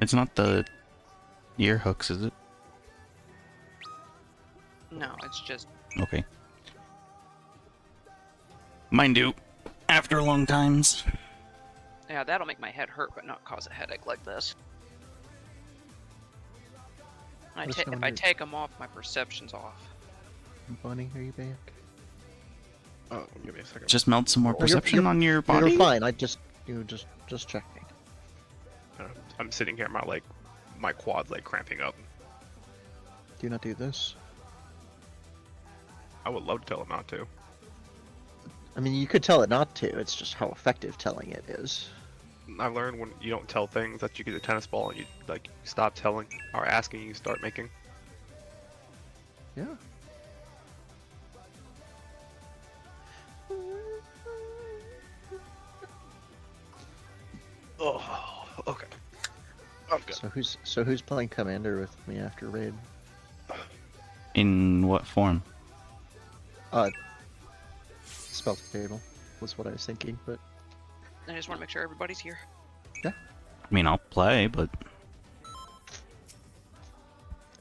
It's not the ear hooks, is it? No, it's just... Okay. Mine do. After long times. Yeah, that'll make my head hurt, but not cause a headache like this. If I take them off, my perception's off. Bunny, are you back? Oh, give me a second. Just melt some more perception you're, on your body? You're fine. Just checking. I'm sitting here, my quad's like cramping up. Do not do this. I would love to tell him not to. I mean, you could tell it not to. It's just how effective telling it is. I learned when you don't tell things that you get a tennis ball and you like stop telling or asking, you start making. Yeah. Oh, okay. I'm good. So who's playing commander with me after raid? In what form? Spell table was what I was thinking, but I just want to make sure everybody's here. yeah. I mean, I'll play, but...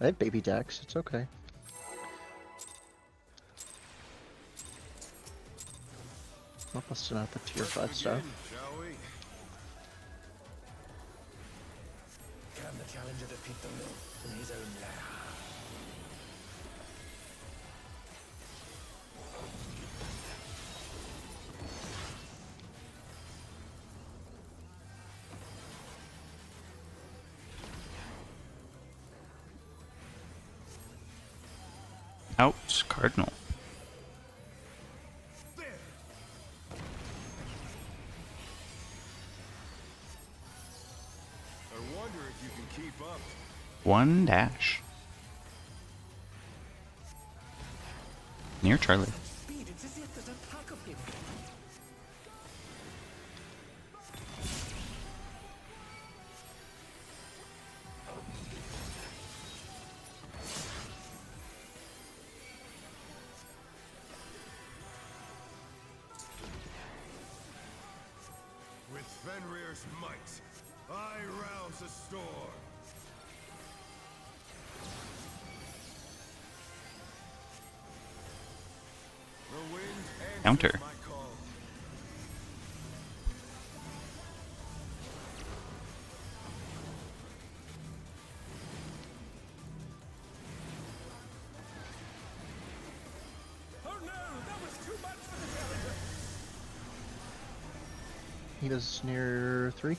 I have baby decks. It's okay. I'm busting out the tier 5 stuff. Can the challenger defeat the wolf in his own lair? Ouch, Cardinal. I wonder if you can keep up. One dash. Near Charlie. Speed, it's as if there's a pack of him. With Fenrir's might, I rouse a storm. The wind Counter. answers my call. Oh no, that was too much for the challenger. He does near 3,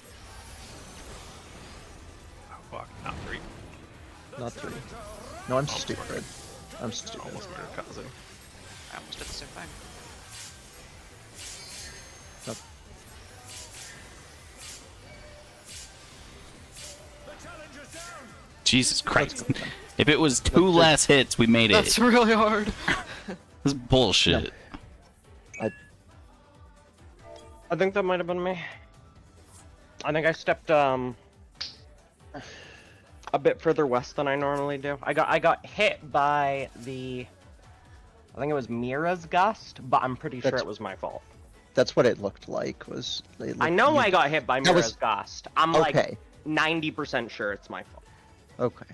Oh, fuck, not 3. not 3. No, I'm stupid. I'm stupid. Almost murder Kazu. I almost did the same thing. Nope. The challenger's down. Jesus Christ. If it was 2 less hits, we made it. That's really hard. This is bullshit. I think that might have been me. I think I stepped a bit further west than I normally do. I got hit by the, I think it was Mira's gust, but I'm pretty sure That's- it was my fault. That's what it looked like. I know I got hit by That was- Mira's gust. I'm Okay. like 90% sure it's my fault. Okay.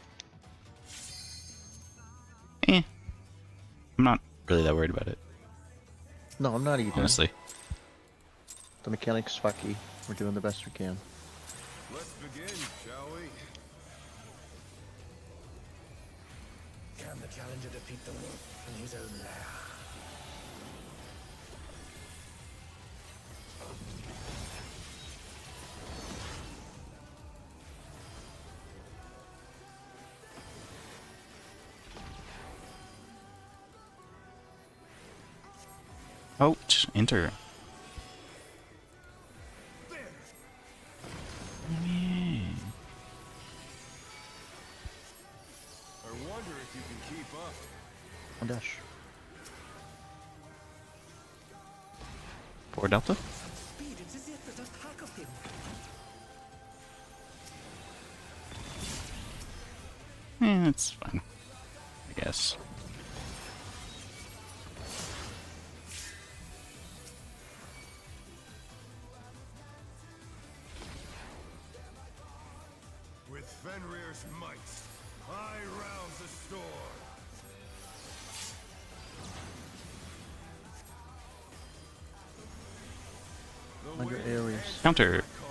Eh. I'm not really that worried about it, No, I'm not either. honestly. The mechanics fucky. We're doing the best we can. Let's begin, shall we? Can the challenger defeat the wolf in his own lair? Ouch, enter. I wonder if you can keep up. One dash. 4 Delta? Speed, it's as if there's a pack of him. It's fine. I guess. With With Fenrir's might, I rouse the storm. The Under wind Ares. answers Counter. my call.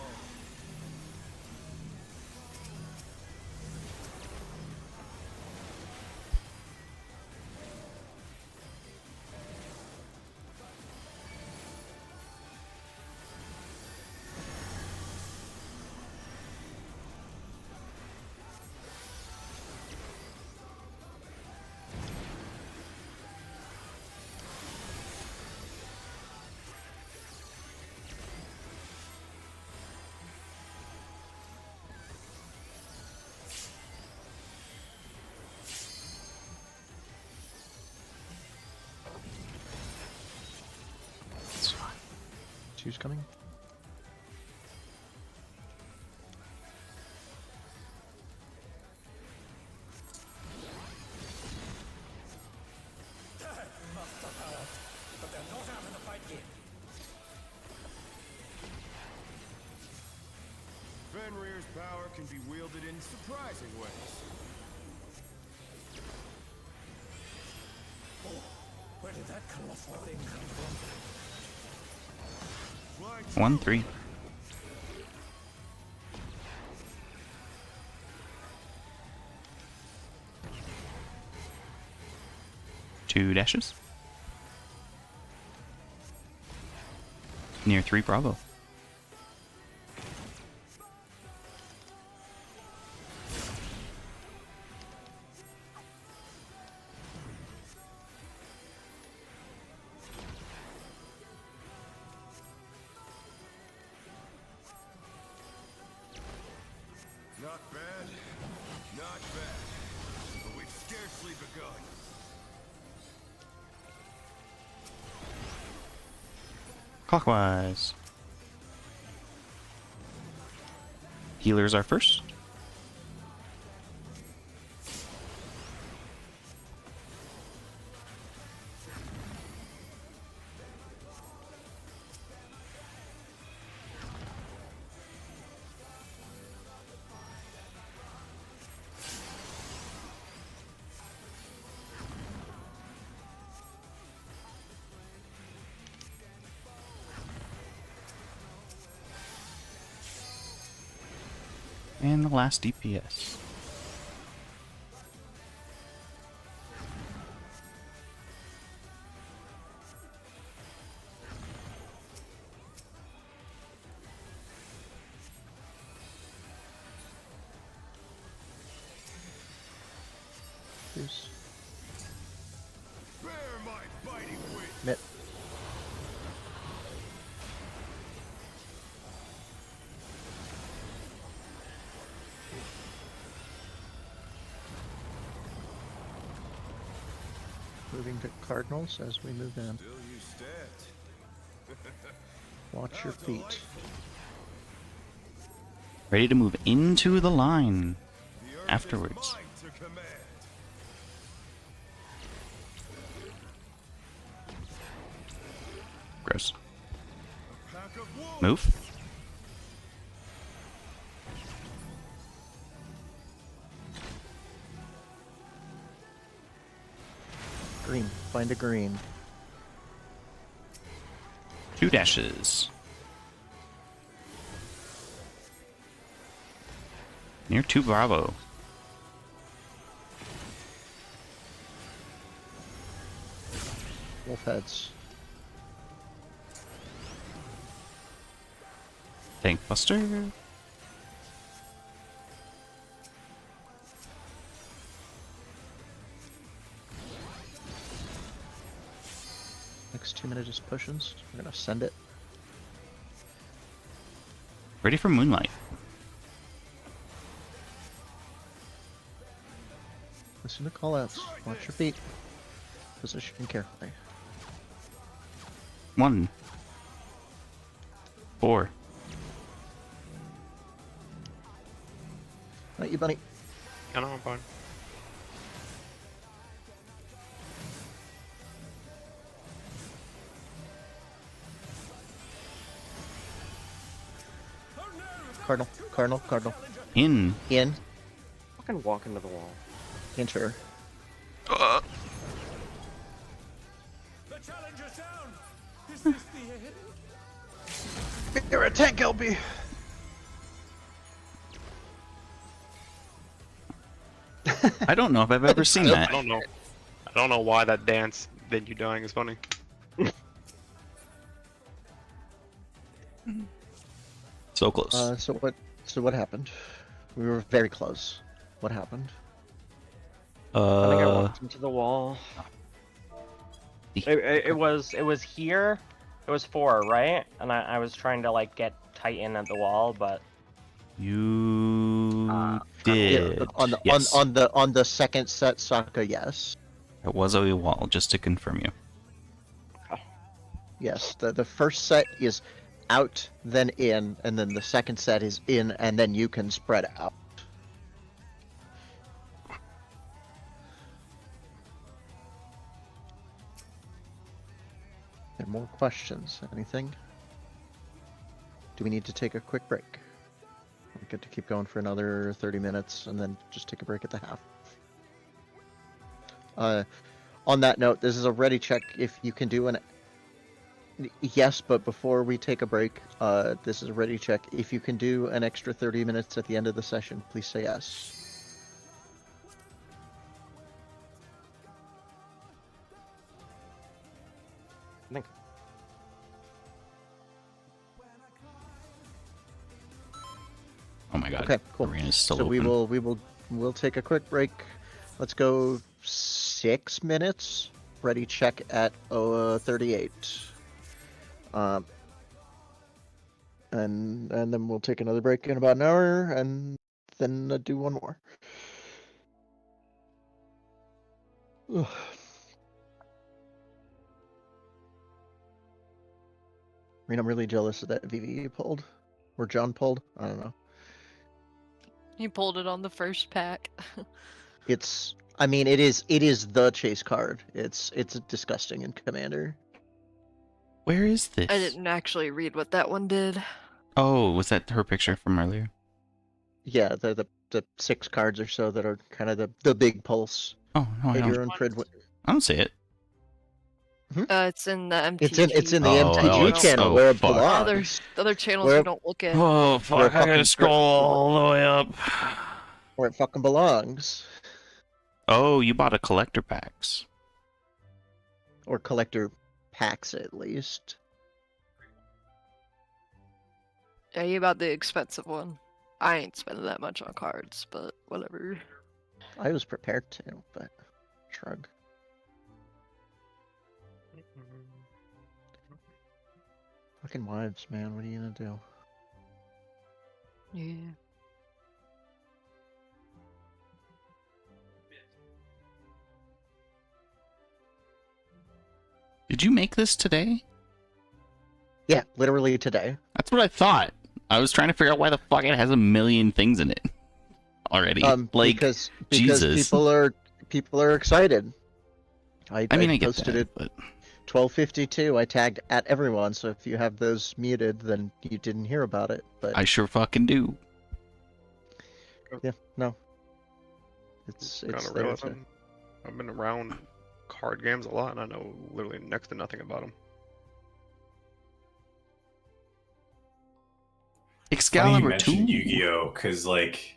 It's fine. Two's coming. But they're not out of the fight yet. Fenrir's power can be wielded in surprising ways. Where did that colossal thing come from? Fly 1-3. Two dashes. Near 3 Bravo. Not bad, not bad. But we've scarcely begun. Clockwise. Healers are first. And the last DPS. Two's. Bear my biting wing. Mid. Moving to Cardinals as we move in. Still you stand. Watch your How feet. delightful. Ready to move into the line The earth afterwards. is mine to command. Gross. A pack of wolves. Move. Green. Find a green. Two dashes. Near 2 Bravo. Wolf heads. Tank Buster. Next 2 minutes is potions. We're gonna send it. Ready for Moonlight. Listen to callouts. Watch your feet. Position carefully. 1. 4. Not you, bunny. I know I'm fine. Cardinal. Cardinal. Cardinal. In. In. fucking walk into the wall. Enter. The challenger's down. Is this the end? You're a tank, LB. I don't know if I've ever seen I that. don't know. I don't know why that dance that you're doing is funny. So close. So what happened? We were very close. What happened? I think I walked into the wall. It was here. It was 4, right? And I was trying to like get tight in at the wall, but You did. Yeah, Yes. on the second set, Sokka, yes. It was a wall, just to confirm you. Yes, the first set is out, then in, and then the second set is in, and then you can spread out. And more questions? Anything? Do we need to take a quick break? We get to keep going for another 30 minutes, and then just take a break at the half. On that note, this is a ready check. If you can do an yes, but before we take a break, this is a ready check. If you can do an extra 30 minutes at the end of the session, please say yes. I think Oh my god. Okay, cool. Arena's still So open. we'll take a quick break. Let's go 6 minutes. Ready check at 38. And then we'll take another break in about an hour, and then do one more. Ugh. I mean, I'm really jealous of that VV you pulled, or John pulled. I don't know. He pulled it on the first pack. I mean, it is the chase card. It's disgusting in Commander. Where is this? I didn't actually read what that one did. Oh, was that her picture from earlier? Yeah, the 6 cards or so that are kind of the big pulse. Oh no, I Your don't. own Prid. I don't see it. It's in the MTG. It's in the Oh, MTG it's- channel oh, where it fuck. belongs. The other channels Where- we don't look at. Oh We're fuck! I fucking gotta scroll all the way up. Where it fucking belongs. Oh, you bought a collector packs. Or collector packs, at least. Yeah, you bought the expensive one. I ain't spending that much on cards, but whatever. I was prepared to, but shrug. Fucking wives, man. What are you gonna do? Yeah. Did you make this today? Yeah, literally today. That's what I thought. I was trying to figure out why the fuck it has a million things in it already. Like, because Jesus. people are excited. I I mean, I get posted that, it but 12:52. I tagged at everyone, so if you have those muted, then you didn't hear about it. But I sure fucking do. yeah, no. It's Kind of there realize to- I've been around card games a lot, and I know literally next to nothing about them. Funny you Excalibur 2? mentioned Yu-Gi-Oh, because like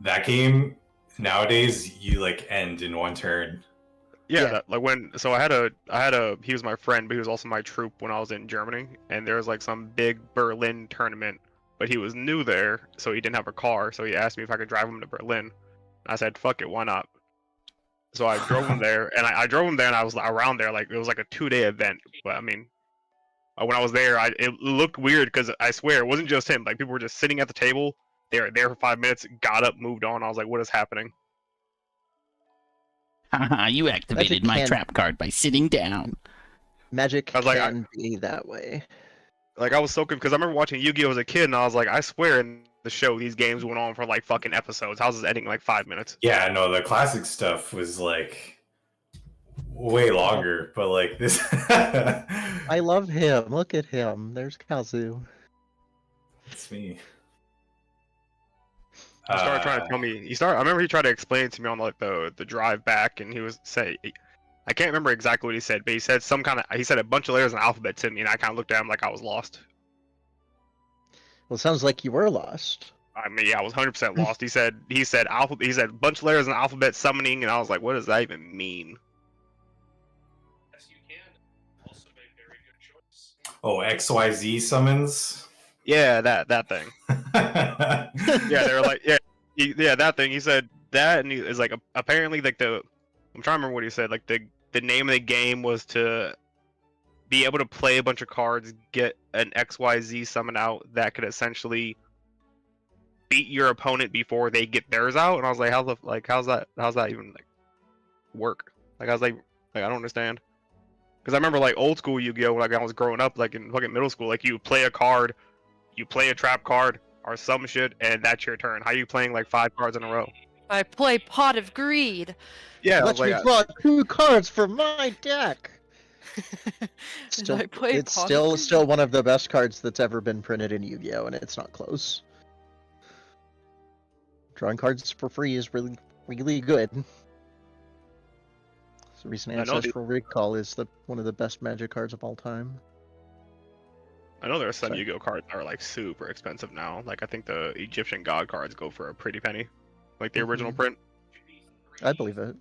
that game nowadays you like end in one turn. Yeah, Yeah. That, like when I had a he was my friend, but he was also my troop when I was in Germany, and there was like some big Berlin tournament, but he was new there, so he didn't have a car, so he asked me if I could drive him to Berlin. I said, "Fuck it, why not?" So I drove him there, and I drove him there, and I was around there like it was like a 2-day event. But I mean, when I was there, it looked weird because I swear it wasn't just him. Like people were just sitting at the table. They were there for 5 minutes, got up, moved on. I was like, "What is happening?" Haha, you activated my can- trap card by sitting down. Magic I was like, can be that way. Like I was so confused because I remember watching Yu-Gi-Oh as a kid, and I was like, I swear in the show these games went on for like fucking episodes. How's this ending in like 5 minutes? Yeah, no, the classic stuff was like way longer, but like this. I love him. Look at him. There's Kazu. It's me. He started trying to tell me. I remember he tried to explain it to me on like the drive back, and he was say, I can't remember exactly what he said, but he said he said a bunch of letters in alphabet to me, and I kind of looked at him like I was lost. Well, it sounds like you were lost. I mean, yeah, I was 100% lost. He said a bunch of letters in alphabet summoning, and I was like, what does that even mean? Oh, XYZ summons. Yeah, that thing. Yeah, they were like, yeah, that thing. He said that, and he is like, apparently, like I'm trying to remember what he said. Like the name of the game was to be able to play a bunch of cards, get an XYZ summon out that could essentially beat your opponent before they get theirs out. And I was like, how's that even like work? Like I was like I don't understand. Because I remember like old school Yu-Gi-Oh! Like I was growing up, like in fucking middle school, like you play a card, you play a trap card or some shit, and that's your turn. How are you playing like 5 cards in a row? I play Pot of Greed. Yeah, Let me draw 2 cards for my deck. Still, I play it's Pot of still Greed? one of the best cards that's ever been printed in Yu-Gi-Oh, and it's not close. Drawing cards for free is really, really good. So recent I know Ancestral Recall is one of the best Magic cards of all time. I know there are some Sorry. Yu-Gi-Oh cards that are like super expensive now. Like I think the Egyptian God cards go for a pretty penny, like the original print. I believe it.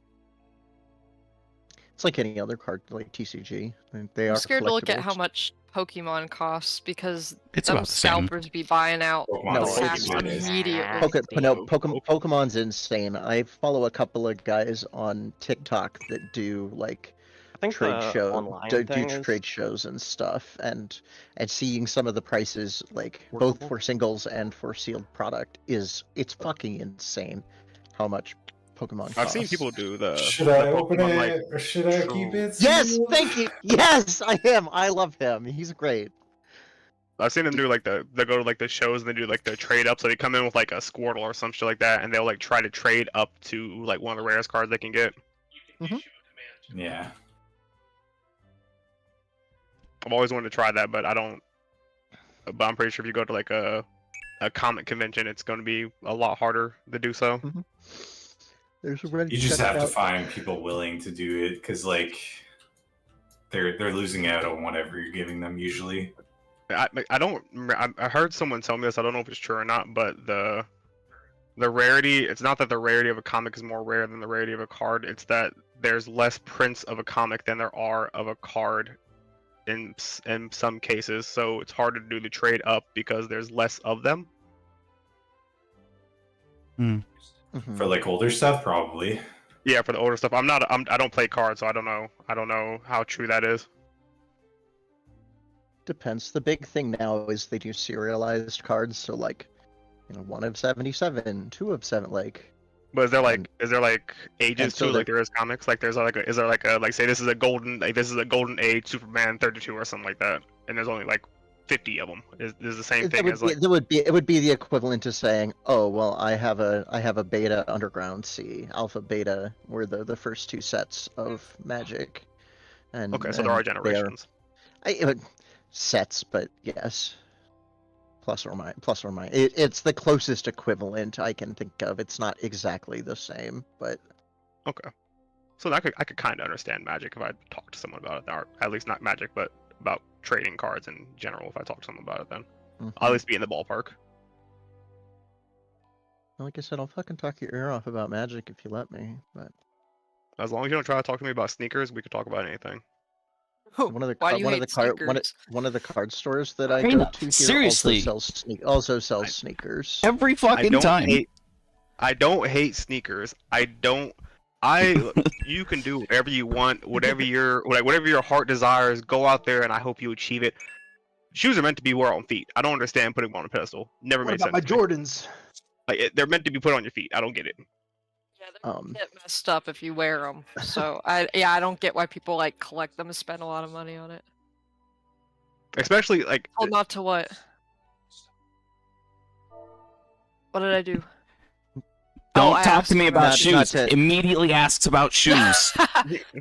It's like any other card, like TCG. I mean, they I'm are scared to look at how collectibles. much Pokemon costs because It's them about the same. scalpers be buying out Pokemon No, the packs Pokemon is- immediately. Pokemon's insane. I follow a couple of guys on TikTok that do like I think trade the online do thing is trade shows and stuff, and seeing some of the prices, like both for singles and for sealed product, it's fucking insane how much Pokemon costs. I've seen people do the. Should the I open Pokemon, it like, or should I keep it? Yes, sealed? thank you. Yes, I am. I love him. He's great. I've seen them do like they go to like the shows and they do like the trade up. So they come in with like a Squirtle or some shit like that, and they'll like try to trade up to like one of the rarest cards they can get. Yeah. I've always wanted to try that, but I don't. But I'm pretty sure if you go to like a comic convention, it's going to be a lot harder to do so. There's a Reddit You just check have to out. find people willing to do it because like they're losing out on whatever you're giving them usually. I don't. I heard someone tell me this. I don't know if it's true or not, but the rarity. It's not that the rarity of a comic is more rare than the rarity of a card. It's that there's less prints of a comic than there are of a card. In some cases, so it's harder to do the trade up because there's less of them. For like older stuff, probably. Yeah, for the older stuff. I don't play cards, so I don't know how true that is. Depends. The big thing now is they do serialized cards, so like, 1 of 77, 2 of 7, like. But is there like ages so too? Like there is comics. Like there's like is there like a like say this is a golden age Superman 32 or something like that, and there's only like 50 of them. Is the same thing as like it would be the equivalent to saying, oh well, I have a beta underground C, alpha beta were the first 2 sets of Magic, and okay, so there are generations. Sets, but yes. Plus or minus. It's the closest equivalent I can think of. It's not exactly the same, but Okay. So I could kind of understand Magic if I talked to someone about it, or at least not Magic, but about trading cards in general. If I talk to someone about it, then I'll at least be in the ballpark. Like I said, I'll fucking talk your ear off about Magic if you let me. But As long as you don't try to talk to me about sneakers, we could talk about anything. one of the Why do you one hate of the card sneakers? one of the card stores that I Raina, go to here seriously. also sells sneakers. Every fucking time. I don't hate sneakers. You can do whatever you want, whatever your heart desires. Go out there, and I hope you achieve it. Shoes are meant to be worn on feet. I don't understand putting them on a pedestal. Never What made about sense. my to me. Jordans? Like they're meant to be put on your feet. I don't get it. Yeah, they're Um, get messed up if you wear them. So I don't get why people like collect them and spend a lot of money on it. Especially like Oh, not to what? What did I do? Don't I talk asked to me for about Not- shoes. not to- Immediately asks about shoes.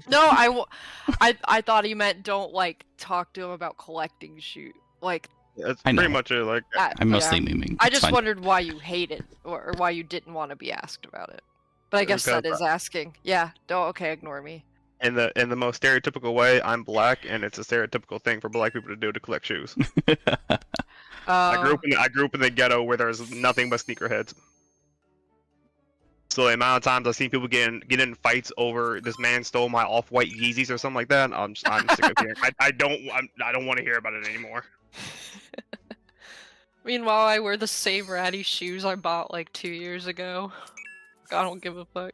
No, I thought he meant don't like talk to him about collecting shoes. Like That's I know. pretty much it. Like, I'm mostly yeah. memeing. I It's just fine. wondered why you hated or why you didn't want to be asked about it. But I guess that Because, is asking. Yeah. Don't. Okay. Ignore me. in the most stereotypical way, I'm black, and it's a stereotypical thing for black people to do to collect shoes. I grew Oh. up in the ghetto where there's nothing but sneakerheads. So the amount of times I've seen people get in fights over this man stole my off-white Yeezys or something like that, I'm sick of hearing. I don't want to hear about it anymore. Meanwhile, I wear the same ratty shoes I bought like 2 years ago. I don't give a fuck.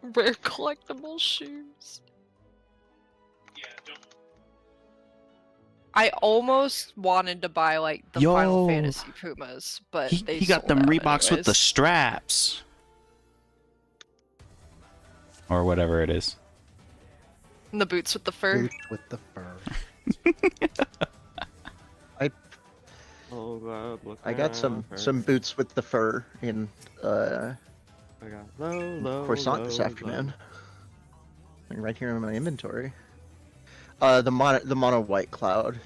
Rare collectible shoes. I almost wanted to buy like the Final Yo. Fantasy Pumas, but they He got sold them out Reeboks with the anyways. straps. Or whatever it is. And the boots with the fur. Boot with the fur. I got some boots with the fur in Croissant this afternoon. Like, right here in my inventory. The mono white cloud.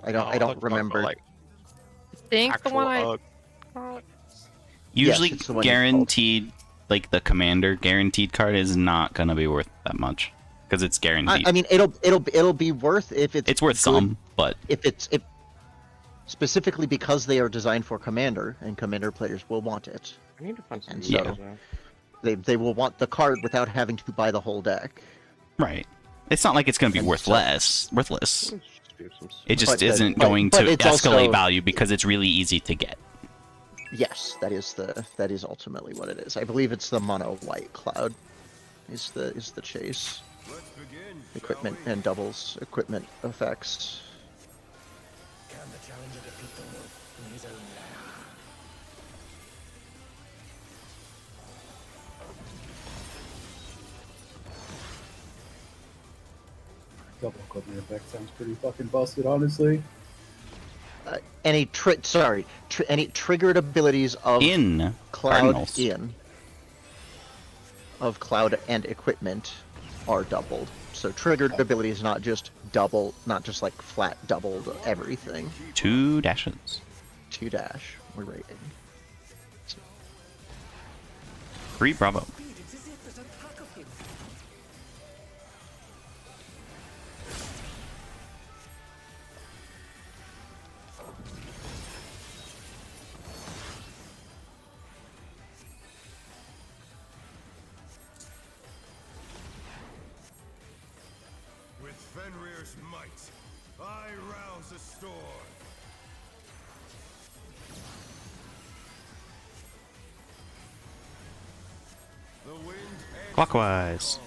I don't remember. Like, I think the one I actual, got. Usually it's the one you guaranteed, like the commander guaranteed card is not gonna be worth that much because it's guaranteed. I mean, it'll be worth if it's worth good, some, but if specifically because they are designed for commander and commander players will want it. I need to find some And Yeah. videos, They will want the card without having to buy the whole deck. right. It's not like it's gonna be And worthless. It just But isn't but- going but to it's escalate also- value because it's really easy to get. Yes, that is ultimately what it is. I believe it's the mono white cloud is the chase. Let's begin. Equipment shall we? and doubles equipment effects. Can the challenger defeat the wolf in his own lair? Double equipment effect sounds pretty fucking busted, honestly. Any triggered abilities of In cloud Cardinals. of cloud and equipment are doubled. So triggered abilities not just like flat doubled everything. 2 dashes. 2 dash. We're rating. 3 bravo. With Fenrir's might, I rouse a storm. The wind and Clockwise.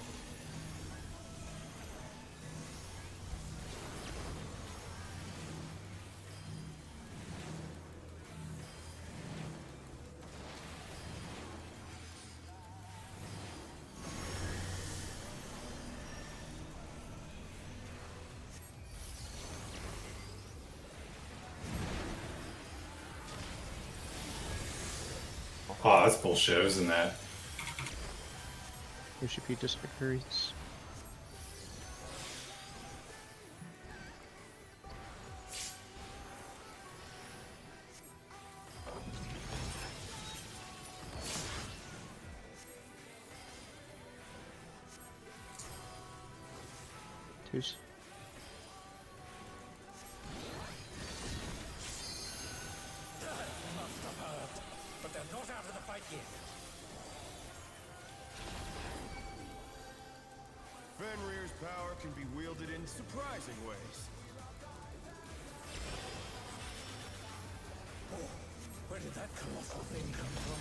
Oh, that's bullshit. It was in that. HP disappears. Twos. But they're not out of the fight yet. Fenrir's power can be wielded in surprising ways. Where did that colossal thing come from?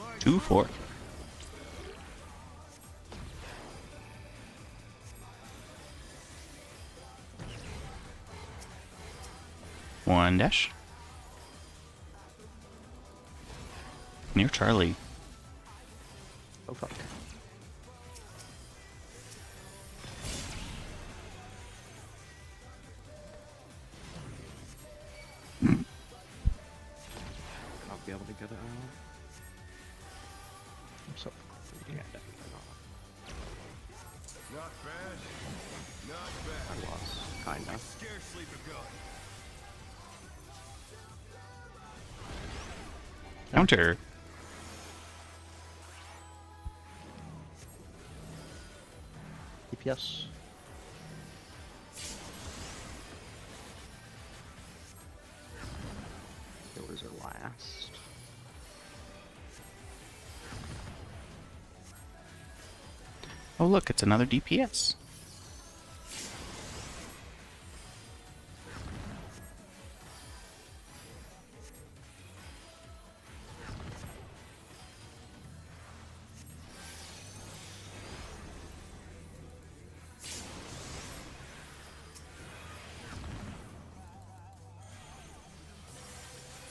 My 2 4. One dash. Near Charlie. Oh fuck. I'll be able to get it out. I'm so Yeah, definitely not. Not bad. Not bad. I was, kinda. We've scarcely begun. Counter. DPS. Healers are last. Oh look, it's another DPS.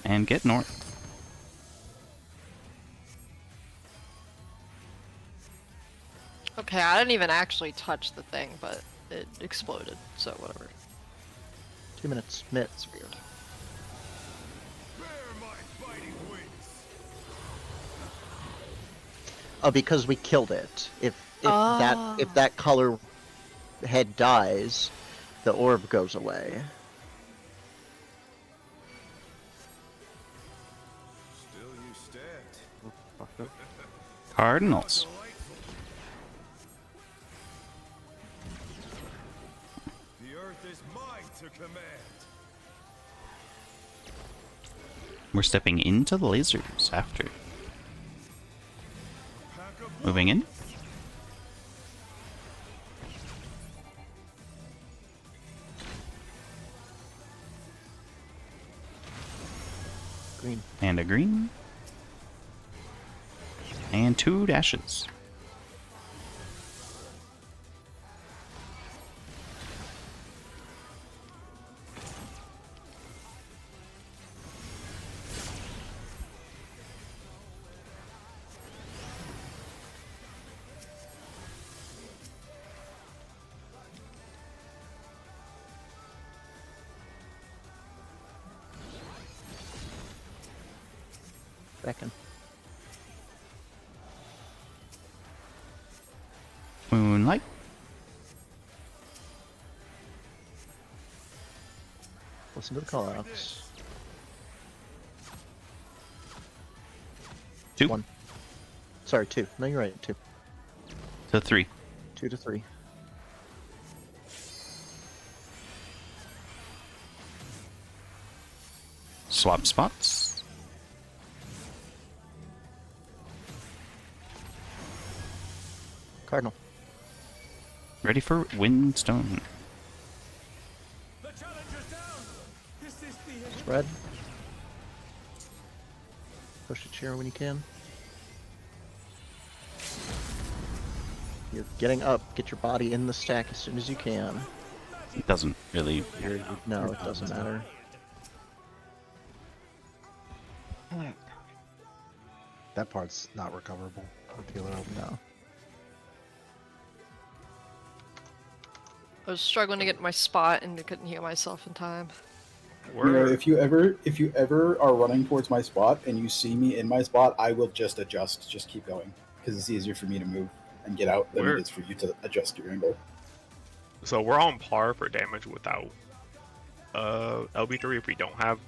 And get north. Okay, I didn't even actually touch the thing, but it exploded, so whatever. 2 minutes. Mid. It's weird. Bear my biting wings. Oh, because we killed it. If Ah. that color head dies, the orb goes away. Still you stand. Cardinals. The earth is mine to command. We're stepping into the lasers after. Pack of Moving in. Green. And a green. And 2 dashes. Second. Moonlight. Listen to the callouts. 2 1. Sorry, 2. No, you're right. 2. to 3. 2 to 3. Swap spots. Cardinal. Ready for Windstone. The challenger's down. This is the end. Spread. Push the chair when you can. You're getting up. Get your body in the stack as soon as you can. It doesn't really. No, it doesn't matter. That part's not recoverable. With healer open. No. I was struggling to get my spot and I couldn't heal myself in time. You know, if you ever are running towards my spot and you see me in my spot, I will just adjust. Just keep going because it's easier for me to move and get out than it is for you to adjust your angle. So we're on par for damage without LB3 if we don't have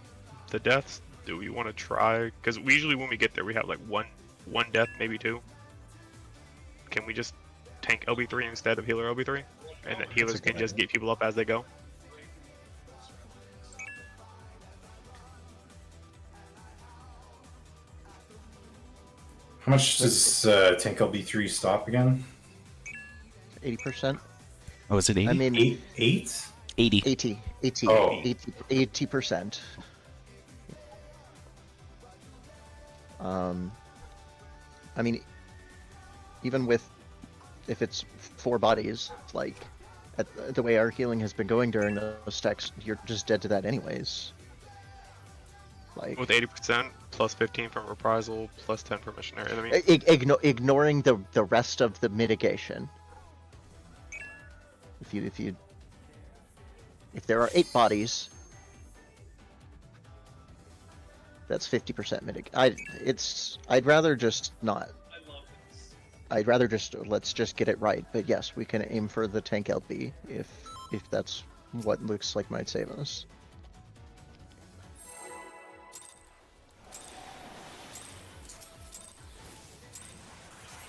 the deaths. Do we want to try? Because usually when we get there, we have like one death, maybe 2. Can we just tank LB3 instead of healer LB3? And then healers can just get people up as they go? How much does tank LB3 stop again? 80%. Oh, is it 80? I mean, 8? 80. 80. 80. Oh. 80%. I mean, even with, if it's 4 bodies, it's like, the way our healing has been going during those stacks, you're just dead to that anyways. Like, With 80%, plus 15 from reprisal, plus 10 from missionary enemy. ignoring the rest of the mitigation. If there are 8 bodies, that's 50% mitigate. I'd rather just not. I'd rather let's just get it right. But yes, we can aim for the tank LB if that's what looks like might save us.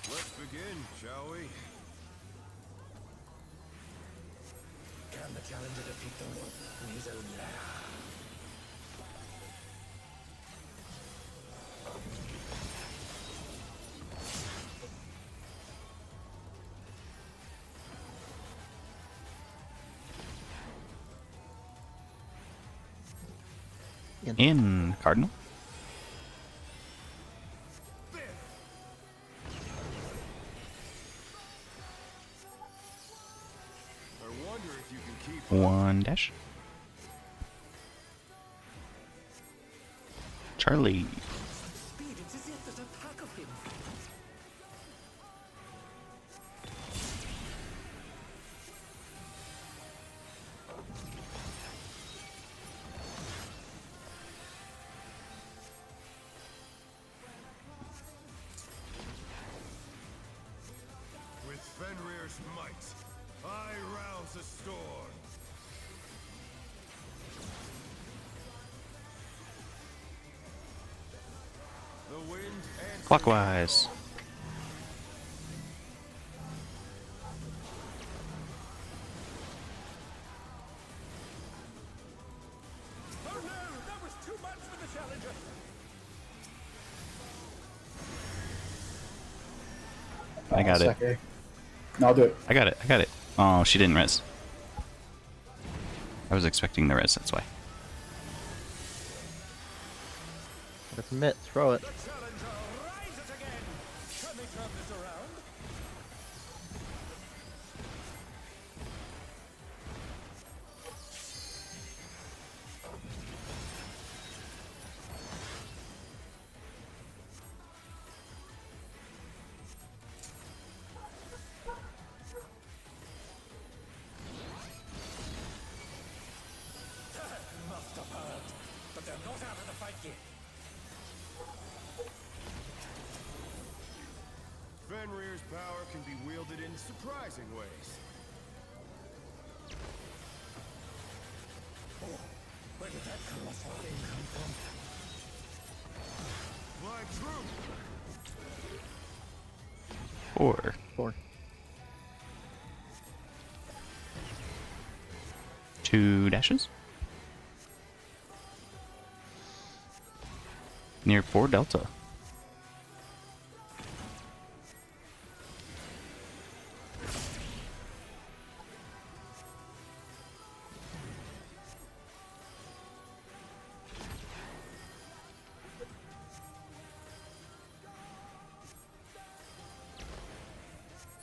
Let's begin, shall we? Can the challenger defeat the wolf in his own lair? In Cardinal. I wonder if you can keep 1 dash. Charlie. Speed, it's as if there's a pack of him. with Fenrir's might. I rouse the storm. The wind and Clockwise. Oh no, that was too much for the challenger. I got it. Okay. No, I'll do it. I got it. I got it. Oh, she didn't res. I was expecting the res, that's why. Gotta commit, throw it. The challenger rises again. Can they turn this around? Must have hurt, but they're not out of the fight yet. Fenrir's power can be wielded in surprising ways. Where did that colossal thing come from? Fly true! 4. 4. 2 dashes. Near 4 delta.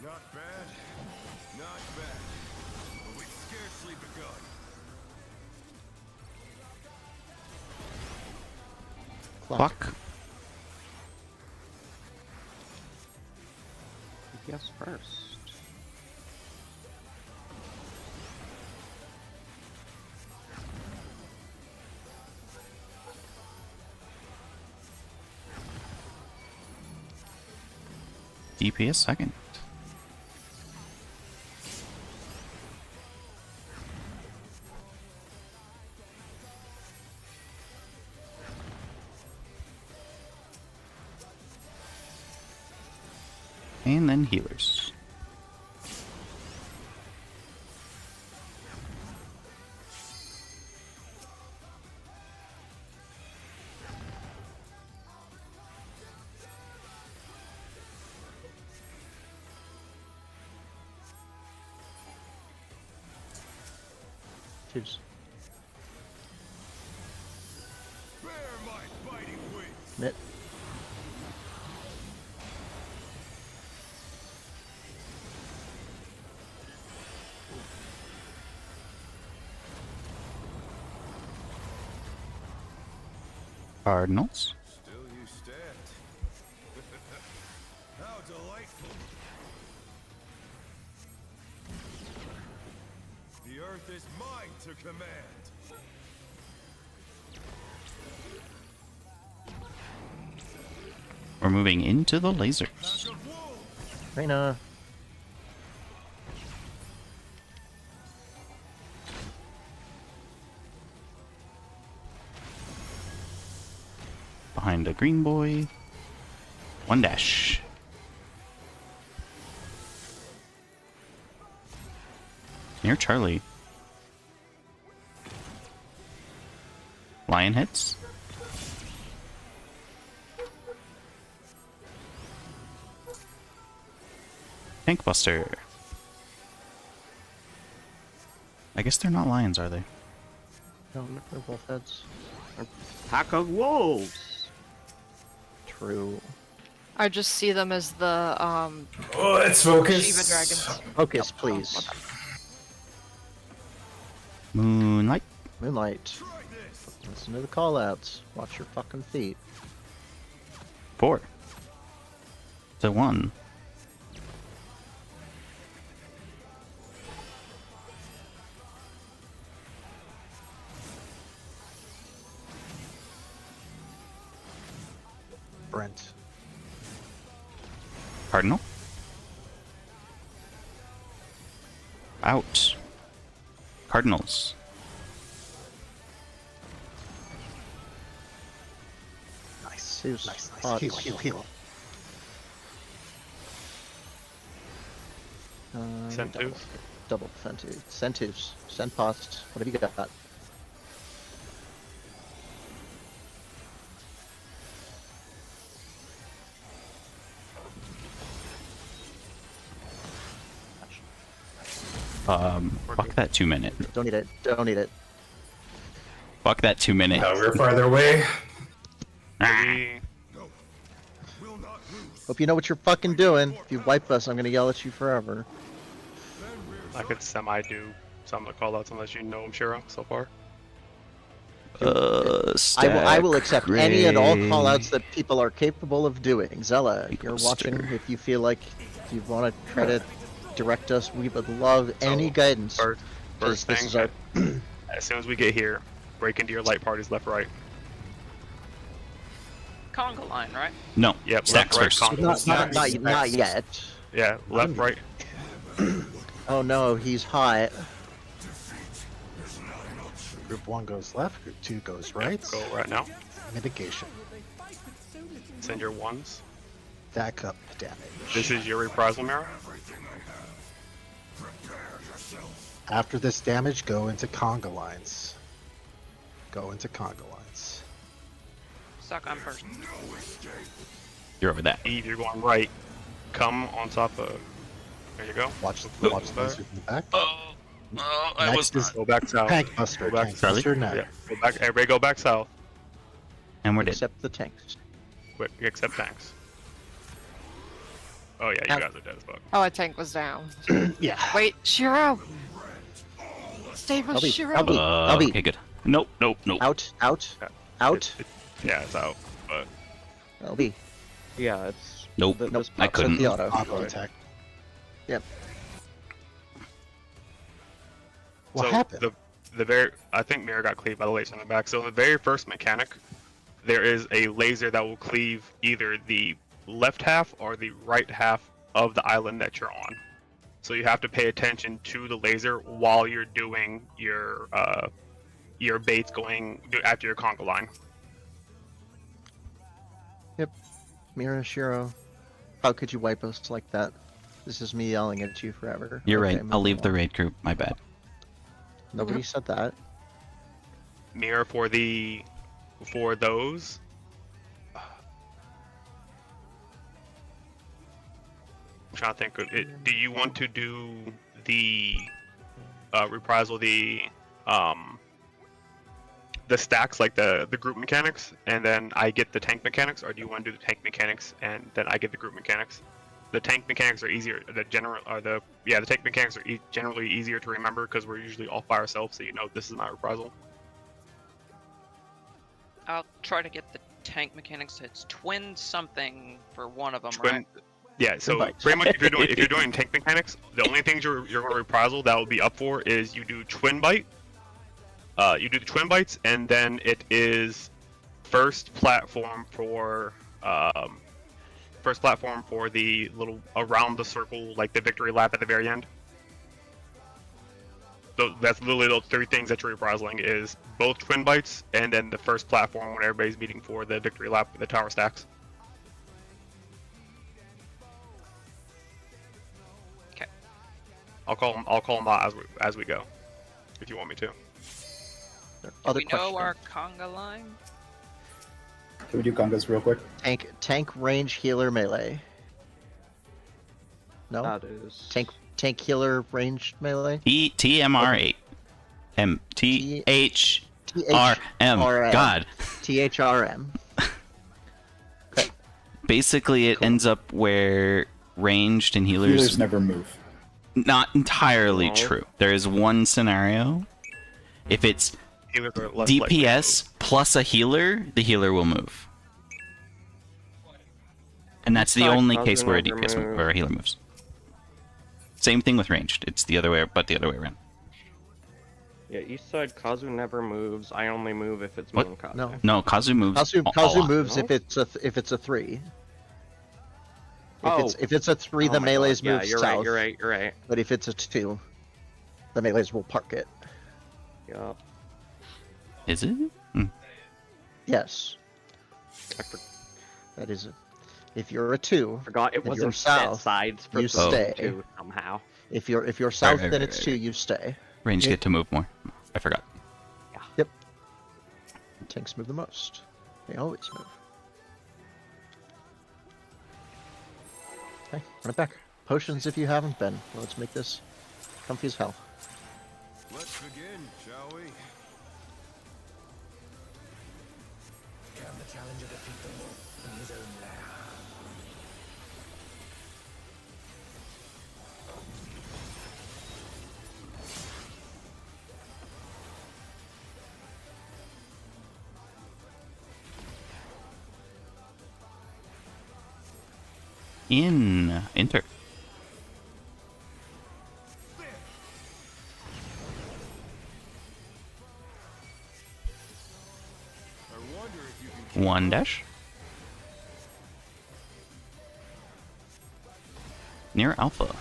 Not bad, not bad. But we've scarcely begun. Clock. DPS first. DPS second. And then healers. Choose. Bear my biting wings! Commit. Cardinals. Still you stand. How delightful! The earth is mine to command. We're moving into the Pack lasers. of wolves! Reina. Behind a green boy. 1 dash. Near Charlie. Lion hits. Tank Buster. I guess they're not lions, are they? No, they're wolf heads. Pack of wolves. True. I just see them as the Oh, let's focus. Shiva dragons. Focus, please. Moonlight. Moonlight. Listen to the callouts. Watch your fucking feet. 4 to 1. Brent. Cardinal. Out. Cardinals. Nice. Zeus. Nice. Pots. Heal. Centus. Double Centus. Centus. Centpost. What have you got? Fuck that 2 minute. Don't need it. Don't need it. Fuck that 2 minute. No, we're farther away. Maybe Will not lose. Hope you know what you're fucking doing. If you wipe us, I'm gonna yell at you forever. I could semi-do some of the callouts unless you know them, Shiro, so far. I will accept any and all Stack callouts that people are capable of doing. Zella, you're watching. Poster. If you feel like if you want to try to direct us, we would love any So, guidance. First, 'cause first this thing, is our as soon as we get here, break into your light parties left, right. Conga line, right? No. Yep, Stacks left, right, first. conga. not yet. Yeah, left, right. Oh no, he's hot. Group 1 goes left. Group 2 goes right. Go right now. Mitigation. Send your ones. Stack up damage. This is your reprisal mirror. After this damage, go into conga lines. Go into conga lines. Suck on first. You're over that. Eve, you're going right. Come on top of. There you go. Watch Go the back. laser from the back. I Next is Go back south. Tank Buster. Go back Tank Charlie? Buster now. Yeah, go back. Everybody go back south. And we're dead. Except the tanks. Quick, except tanks. Oh yeah, you guys are dead as fuck. Oh, a tank was down. Yeah. Wait, Shiro! Stay with I'll Shiro! be- I'll be- Okay, good. Nope. Out, out, Yeah. out. Yeah, it's out. But LB. Yeah, it's. Nope. This I pops up. couldn't. The auto. Auto attack. Yep. What so happened? the very I think mirror got cleaved by the laser in the back. So the very first mechanic, there is a laser that will cleave either the left half or the right half of the island that you're on. So you have to pay attention to the laser while you're doing your baits after your conga line. Mira Shiro. How could you wipe us like that? This is me yelling at you forever. You're Okay, right. I'll moving leave the on. raid group. My bad. Nobody said that. Mirror for those. I'm trying to think of it. Do you want to do the reprisal, the stacks, like the group mechanics, and then I get the tank mechanics, or do you want to do the tank mechanics and then I get the group mechanics? The tank mechanics are easier. The tank mechanics are generally easier to remember because we're usually off by ourselves, so you know this is my reprisal. I'll try to get the tank mechanics. It's twin something for one of them, Twin- right? Yeah, so Bites. pretty much if you're doing tank mechanics, the only things you're going to reprisal that will be up for is you do twin bite. You do the twin bites, and then it is first platform for first platform for the little around the circle, like the victory lap at the very end. So that's literally those 3 things that you're reprising is both twin bites and then the first platform when everybody's meeting for the victory lap with the tower stacks. Okay. I'll call them out as we go, if you want me to. Other we know question. our conga line? Can we do congas real quick? Tank, range, healer, melee. No. That is Tank, healer, range, melee. TMR8. THRM. God. THRM. Okay. Basically, it ends up where ranged and Healers never move. Not entirely No. true. There is one scenario. If it's Healers are less likely to DPS plus a healer, the healer will move. And that's the Side only Kazu case where a never DPS move. where a healer moves. Same thing with ranged. It's the other way, but the other way around. Yeah, east side Kazu never moves. I only move if it's What? main Kazu. No. No, Kazu moves. Kazu a lot. moves No? if it's a 3. Oh. If it's a 3, Oh the my melees God. Yeah, move you're south. right, you're right. But if it's a 2, the melees will park it. Yup. Is it? Hmm. Yes. I That is. If you're a 2, forgot it If wasn't you're set south, sides for you the stay. 2 somehow. if you're south, right, then right, it's right, 2. right. You stay. Ranged get to move more. I forgot. Tanks move the most. They always move. Okay, run it back. Potions if you haven't been. Let's make this comfy as hell. Let's begin, shall we? Can the challenger defeat the wolf in his own lair? Enter. I wonder if you can keep One up. dash. Near Alpha.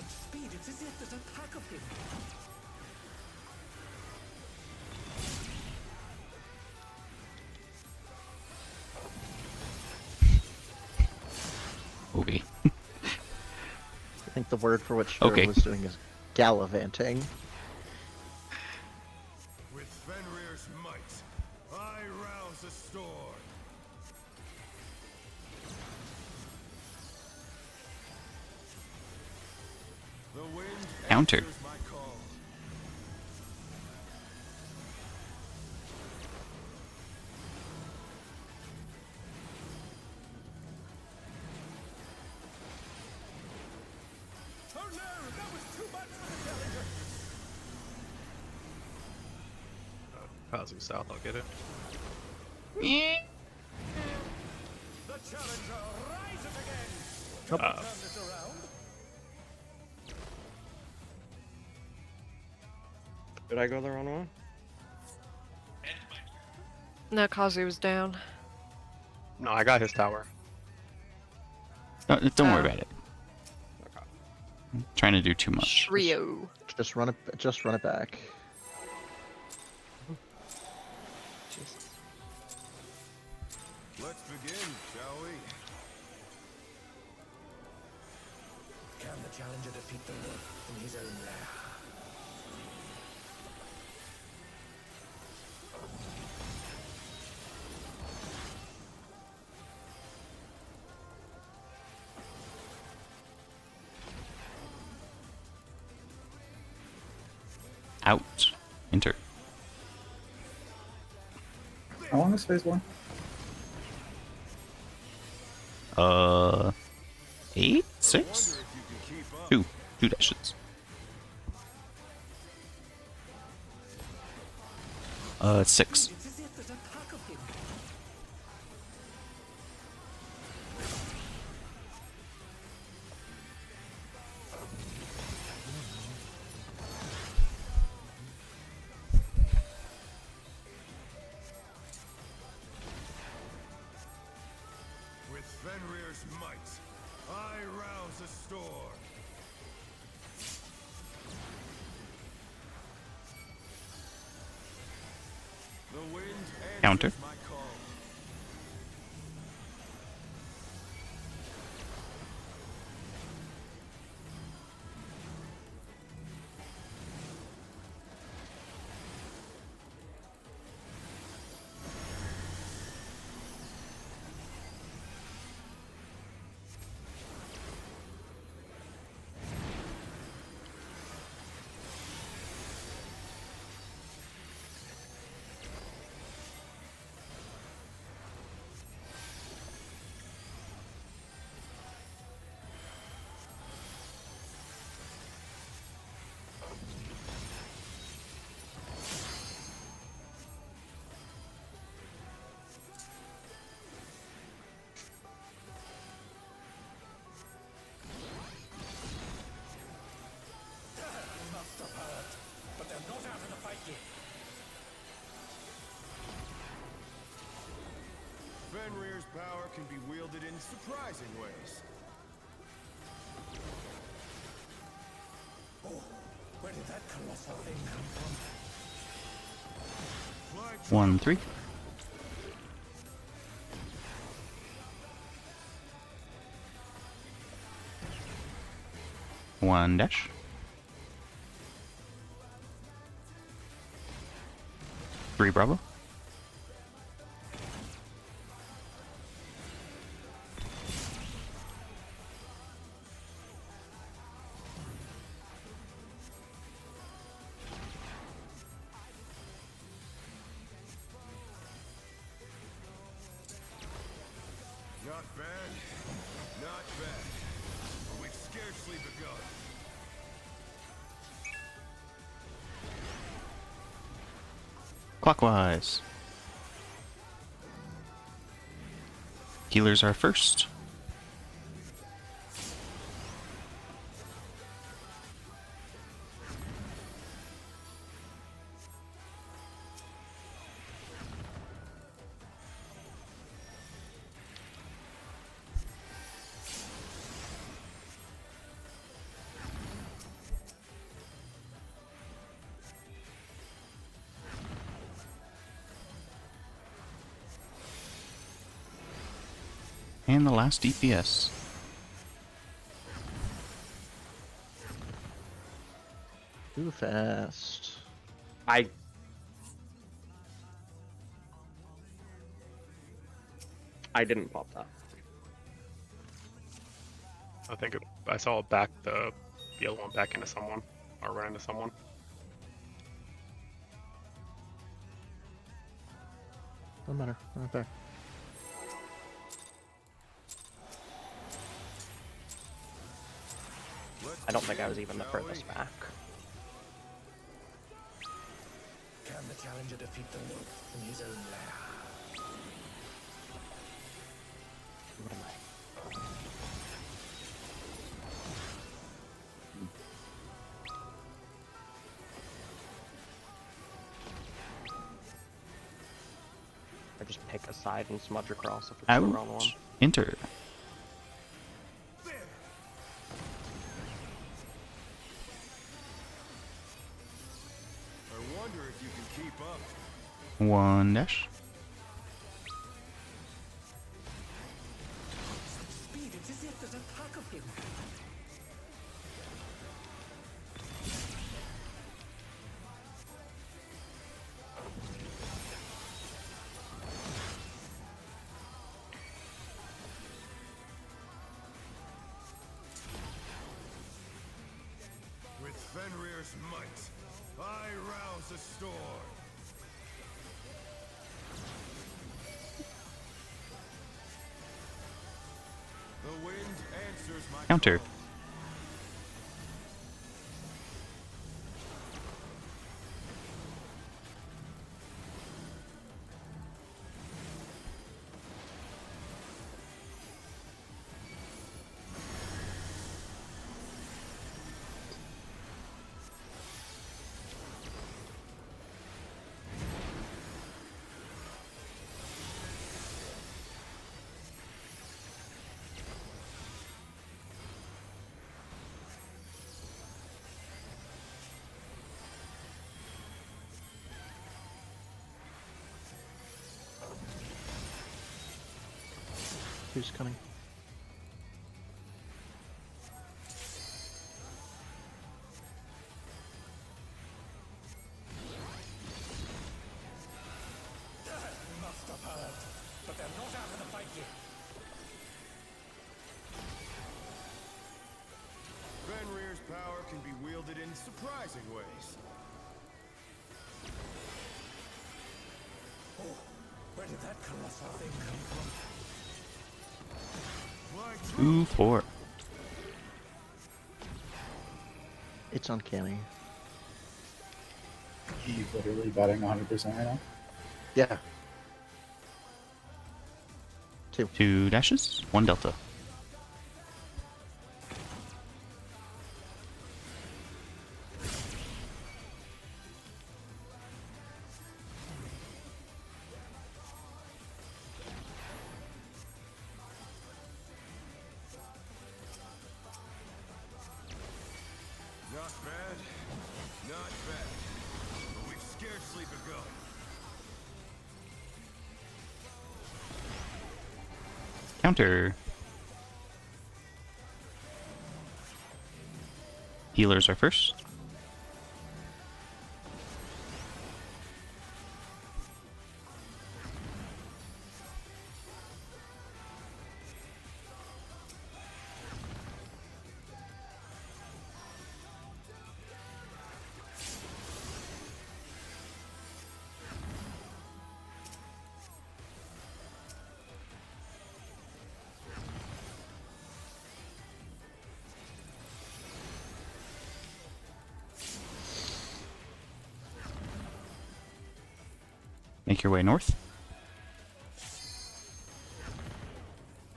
Speed, it's as if there's a pack of him. Okay. I think the word for what Shiro Okay. was doing is gallivanting. With Fenrir's might, I rouse the storm. The wind Counter. answers my call. Oh no, that was too much for the challenger. Kazu south, I'll get it. The challenger rises again. Nope. Turn this around. Did I go the wrong one? No, Kazu was down. No, I got his tower. Don't worry about it. Okay. I'm trying to do too much. Rio. Just run it back. Let's begin, shall we? Can the challenger defeat the wolf in his own lair? Out. Enter. How long is phase 1? 8? 6? Wonder if you can keep up. 2 dashes. 6. It's as if there's a pack of him. With Fenrir's might. I rouse a storm. The wind Counter. answers my call. Fenrir's power can be wielded in surprising ways. Oh, where did that colossal thing come from? 1, 3. One dash. 3 Bravo. Not bad. Not bad. But we've scarcely begun. Clockwise. Healers are first. And the last DPS. Too fast. I didn't pop that. I think I saw it back the yellow one back into someone or run into someone. Doesn't matter. Not there. I don't think I was even the furthest back. Can the challenger defeat the wolf in his own lair? What am I? I just pick a side and smudge across if it's the wrong one. Ouch. Enter. I wonder if you can keep up. 1 dash. Speed, it's as if there's a pack of him. With Fenrir's might, I rouse a storm. The wind answers my Counter. call. Who's coming? Fenrir's power can be wielded in surprising ways. Oh, where did that colossal thing come from? 2-4. It's uncanny. He's literally batting 100% right now. Yeah. 2 dashes, 1 delta. Not bad. Not bad. But we've scarcely begun. Counter. Healers are first. Make your way north.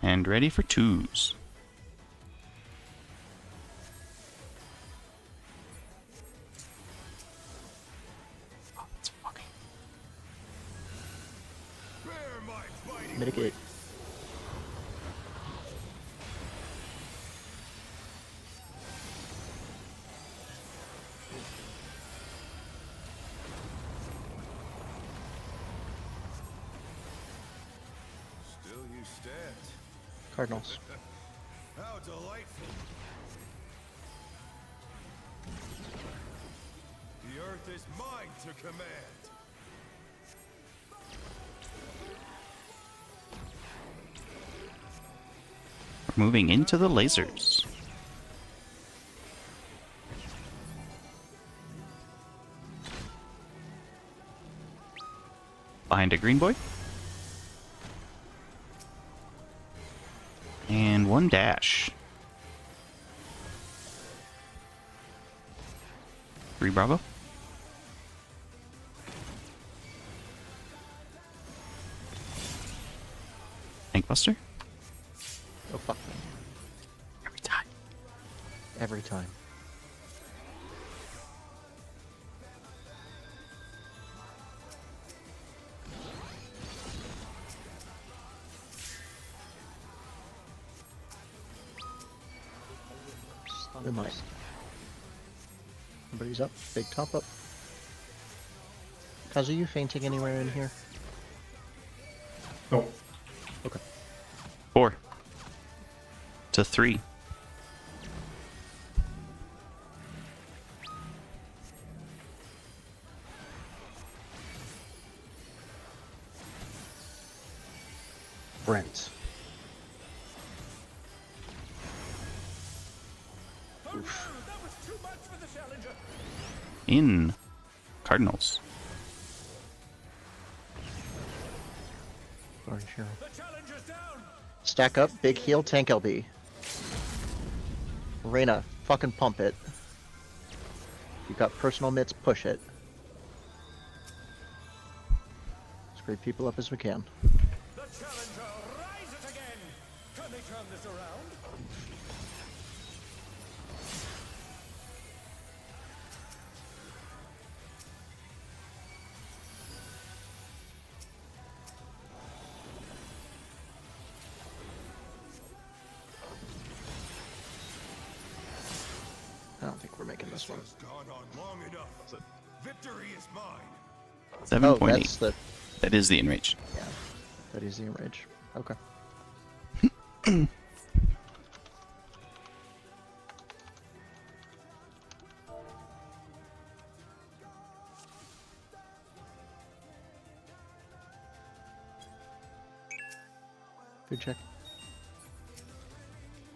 And ready for 2s. Oh, that's fucking. Bear my fighting Mitigate. wits. Still you stand. Cardinals. How delightful. The earth is mine to command. We're moving into the lasers. Behind a green boy. And 1 dash. 3 Bravo. Tank Buster. Oh fuck. Every time. Every time. We might. Everybody's up. Big top up. Kaz, are you fainting anywhere in here? No. Okay. 4 to 3. Brent. In Cardinals. Sorry, Cheryl. Stack up, big heal, tank LB. Reyna, fucking pump it. You got personal mitts, push it. Scrape people up as we can. The challenger rises again. Can they turn this around? I don't think we're making this one. Has gone on long enough. Victory is mine. 7.8. That's the... That is the enrage. Yeah. That is the enrage. Okay. Good check.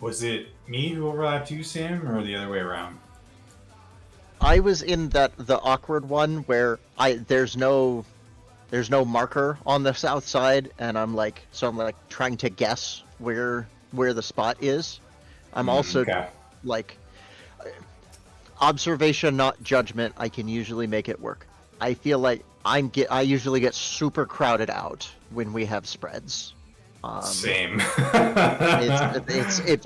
Was it me who arrived you, Sam, or the other way around? I was in the awkward one where there's no marker on the south side, and I'm like trying to guess where the spot is. I'm also Okay. like observation, not judgment. I can usually make it work. I feel like I usually get super crowded out when we have spreads. Same.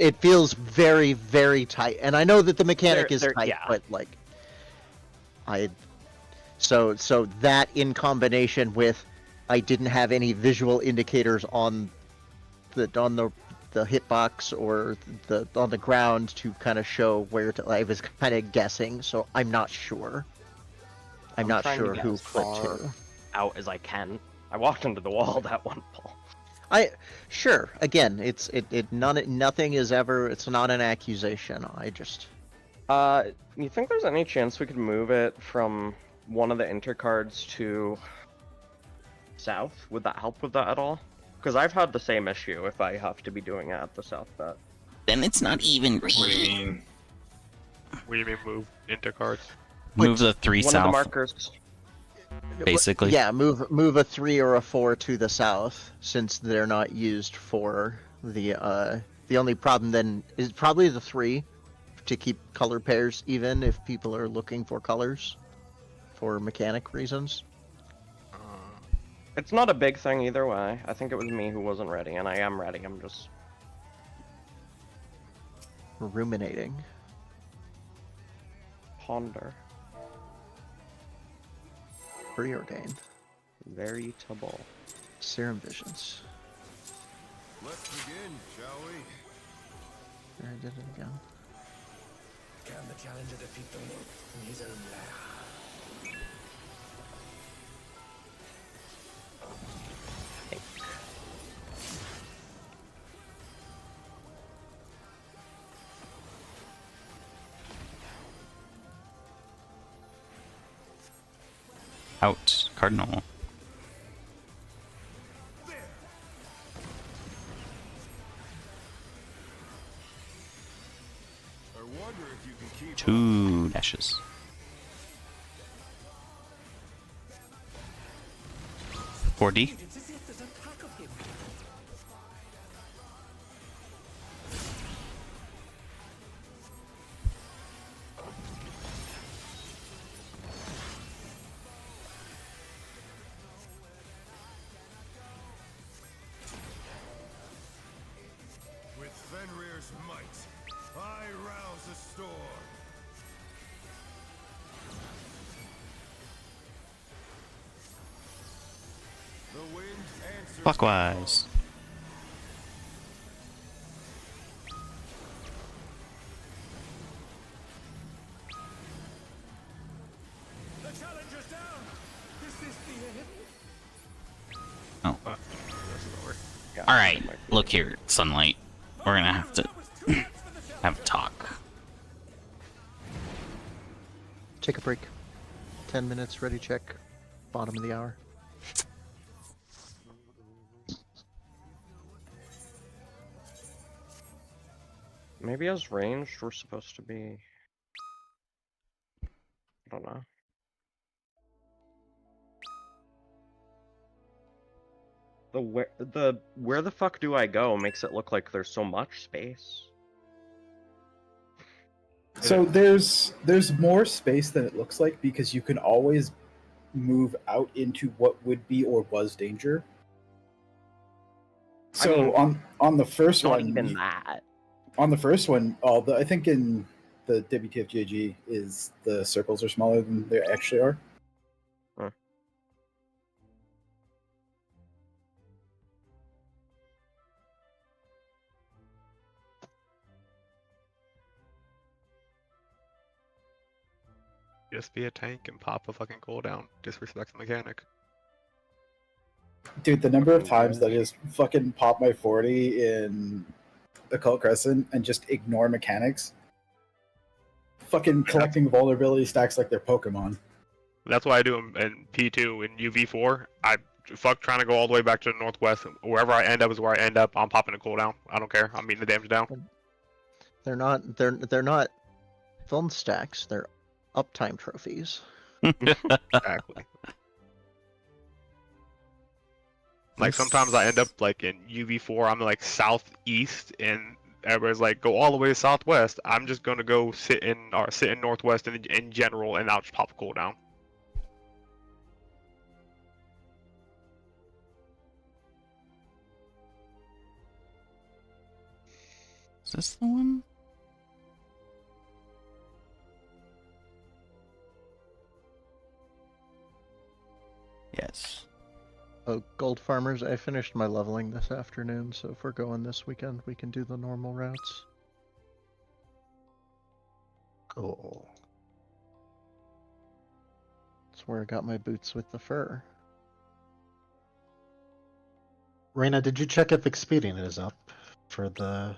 It feels very, very tight, and I know that the mechanic is tight, yeah. but like so that in combination with I didn't have any visual indicators on the hitbox or on the ground to kind of show where to. I was kind of guessing, so I'm not sure. I'm not trying to sure get who as put far to. out as I can. I walked into the wall that one, Paul. Sure. Again, nothing is ever. It's not an accusation. I just. You think there's any chance we could move it from one of the intercards to south? Would that help with that at all? Because I've had the same issue if I have to be doing it at the south bet. Then it's not even. What do you mean? What do you mean move into cards? Move the 3 One south. of the markers. Basically. Yeah, move a 3 or a 4 to the south, since they're not used for the only problem then is probably the 3 to keep color pairs even if people are looking for colors for mechanic reasons. It's not a big thing either way. I think it was me who wasn't ready, and I am ready. I'm just Ruminating. ponder. Preordained. Veritable. Serum visions. Let's begin, shall we? There, I did it again. Can the challenger defeat the monk in his own lair? Out. Cardinal. I wonder if you can keep 2 dashes. $4D. with Fenrir's might. I rouse a storm. The wind answers Clockwise. the challenger's down. Is this the end? Oh. This is over. Alright. Look here, Sunlight. We're gonna have to have a talk. Take a break. 10 minutes, ready check. Bottom of the hour. Maybe as ranged, we're supposed to be. I don't know. Where the fuck do I go makes it look like there's so much space. So there's more space than it looks like because you can always move out into what would be or was danger. So I mean, on the first Not one, even that. on the first one, I think in the WTFGG is the circles are smaller than they actually are. Huh. Just be a tank and pop a fucking cooldown. Disrespect the mechanic. Dude, the number of times that I just fucking pop my 40 in Occult Crescent and just ignore mechanics. Fucking collecting vulnerability stacks like they're Pokemon. That's why I do them in P2 and UV4. I fuck trying to go all the way back to the northwest. Wherever I end up is where I end up. I'm popping a cooldown. I don't care. I'm meeting the damage down. They're not film stacks. They're uptime trophies. Exactly. Like sometimes I end up like in UV4. I'm like southeast, and everybody's like go all the way to southwest. I'm just gonna go sit in northwest in general, and I'll just pop a cooldown. Is this the one? Yes. Oh, gold farmers, I finished my leveling this afternoon, so if we're going this weekend, we can do the normal routes. Cool. That's where I got my boots with the fur. Reina, did you check if Expedient is up for the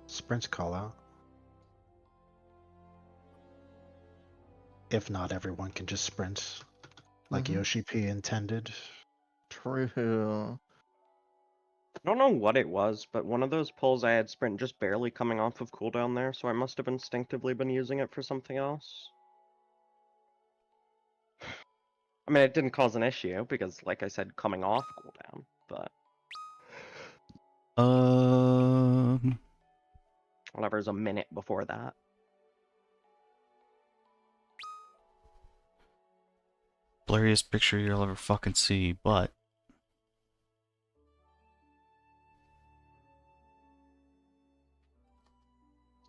sprint call out? If not, everyone can just sprint like Yoshi P intended. True. I don't know what it was, but one of those pulls I had sprint just barely coming off of cooldown there, so I must have instinctively been using it for something else. I mean, it didn't cause an issue because, like I said, coming off cooldown, but whatever's a minute before that. Blurriest picture you'll ever fucking see, but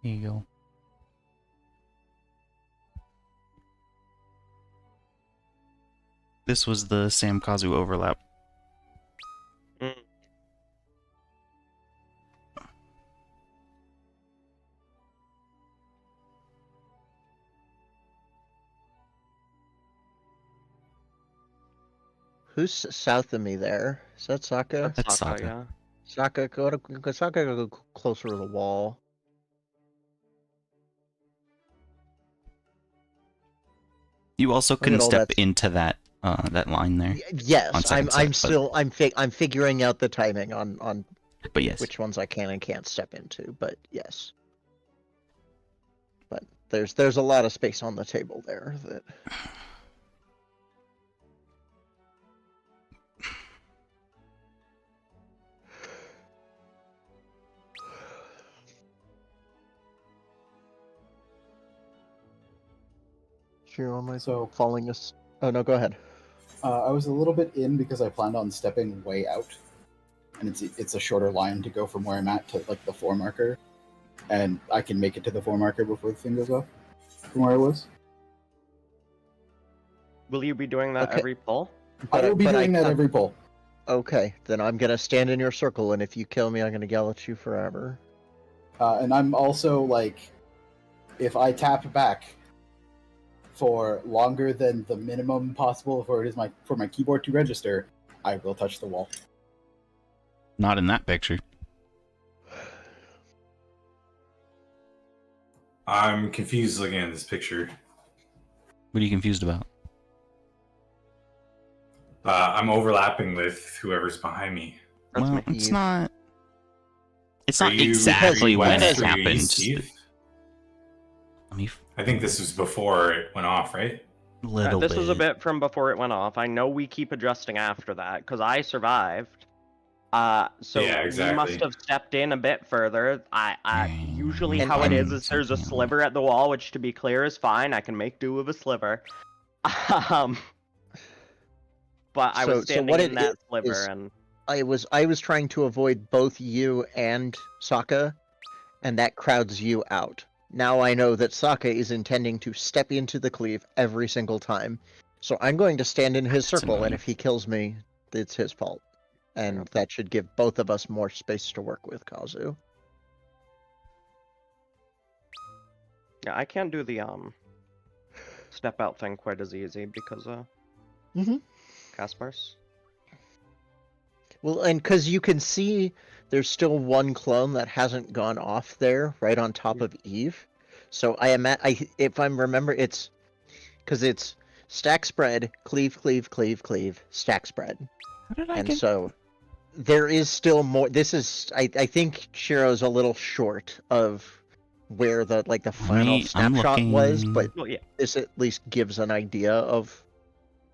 here you go. This was the Sam Kazu overlap. Mm. Who's south of me there? Is that Sokka? That's Sokka, Sokka. yeah. Sokka, Sokka, go closer to the wall. You also Look at couldn't all step that- into that line there. on Yes, second I'm set, but- I'm figuring out the timing on But yes, which ones I can and can't step into, but yes. But there's a lot of space on the table there that you're on my So falling us. Oh no, go ahead. I was a little bit in because I planned on stepping way out, and it's a shorter line to go from where I'm at to like the 4 marker, and I can make it to the 4 marker before the thing goes off from where I was. Will you be doing that Okay. every pull? I will be doing that I'm- every pull. Okay, then I'm gonna stand in your circle, and if you kill me, I'm gonna yell at you forever. And I'm also like, if I tap back for longer than the minimum possible for my keyboard to register, I will touch the wall. not in that picture. I'm confused looking at this picture. What are you confused about? I'm overlapping with whoever's behind me. That's Well, me. it's You- not. It's Are not you exactly when west it or are you happened. east, Steve? Let me I think this was before it went off, right? little This bit. was a bit from before it went off. I know we keep adjusting after that because I survived. So Yeah, exactly. you must have stepped in a bit further. Usually And- how it and- is there's a something sliver at the wall, which to be clear is fine. I can make do with a sliver. But I So was standing what in it that is- sliver, and I was trying to avoid both you and Sokka, and that crowds you out. Now I know that Sokka is intending to step into the cleave every single time, so I'm going to stand in his That's circle, and annoying. if he kills me, it's his fault. And Yep. that should give both of us more space to work with, Kazu. yeah, I can't do the step out thing quite as easy because Mhm. Caspars. Well, and because you can see there's still one clone that hasn't gone off there, right on top of Eve. So if I'm remember, it's because it's stack spread, cleave, cleave, cleave, cleave, stack spread, How did I and get? so there is still more. This is I think Shiro's a little short of where the final I'm snapshot was, looking. but Well, yeah. this at least gives an idea of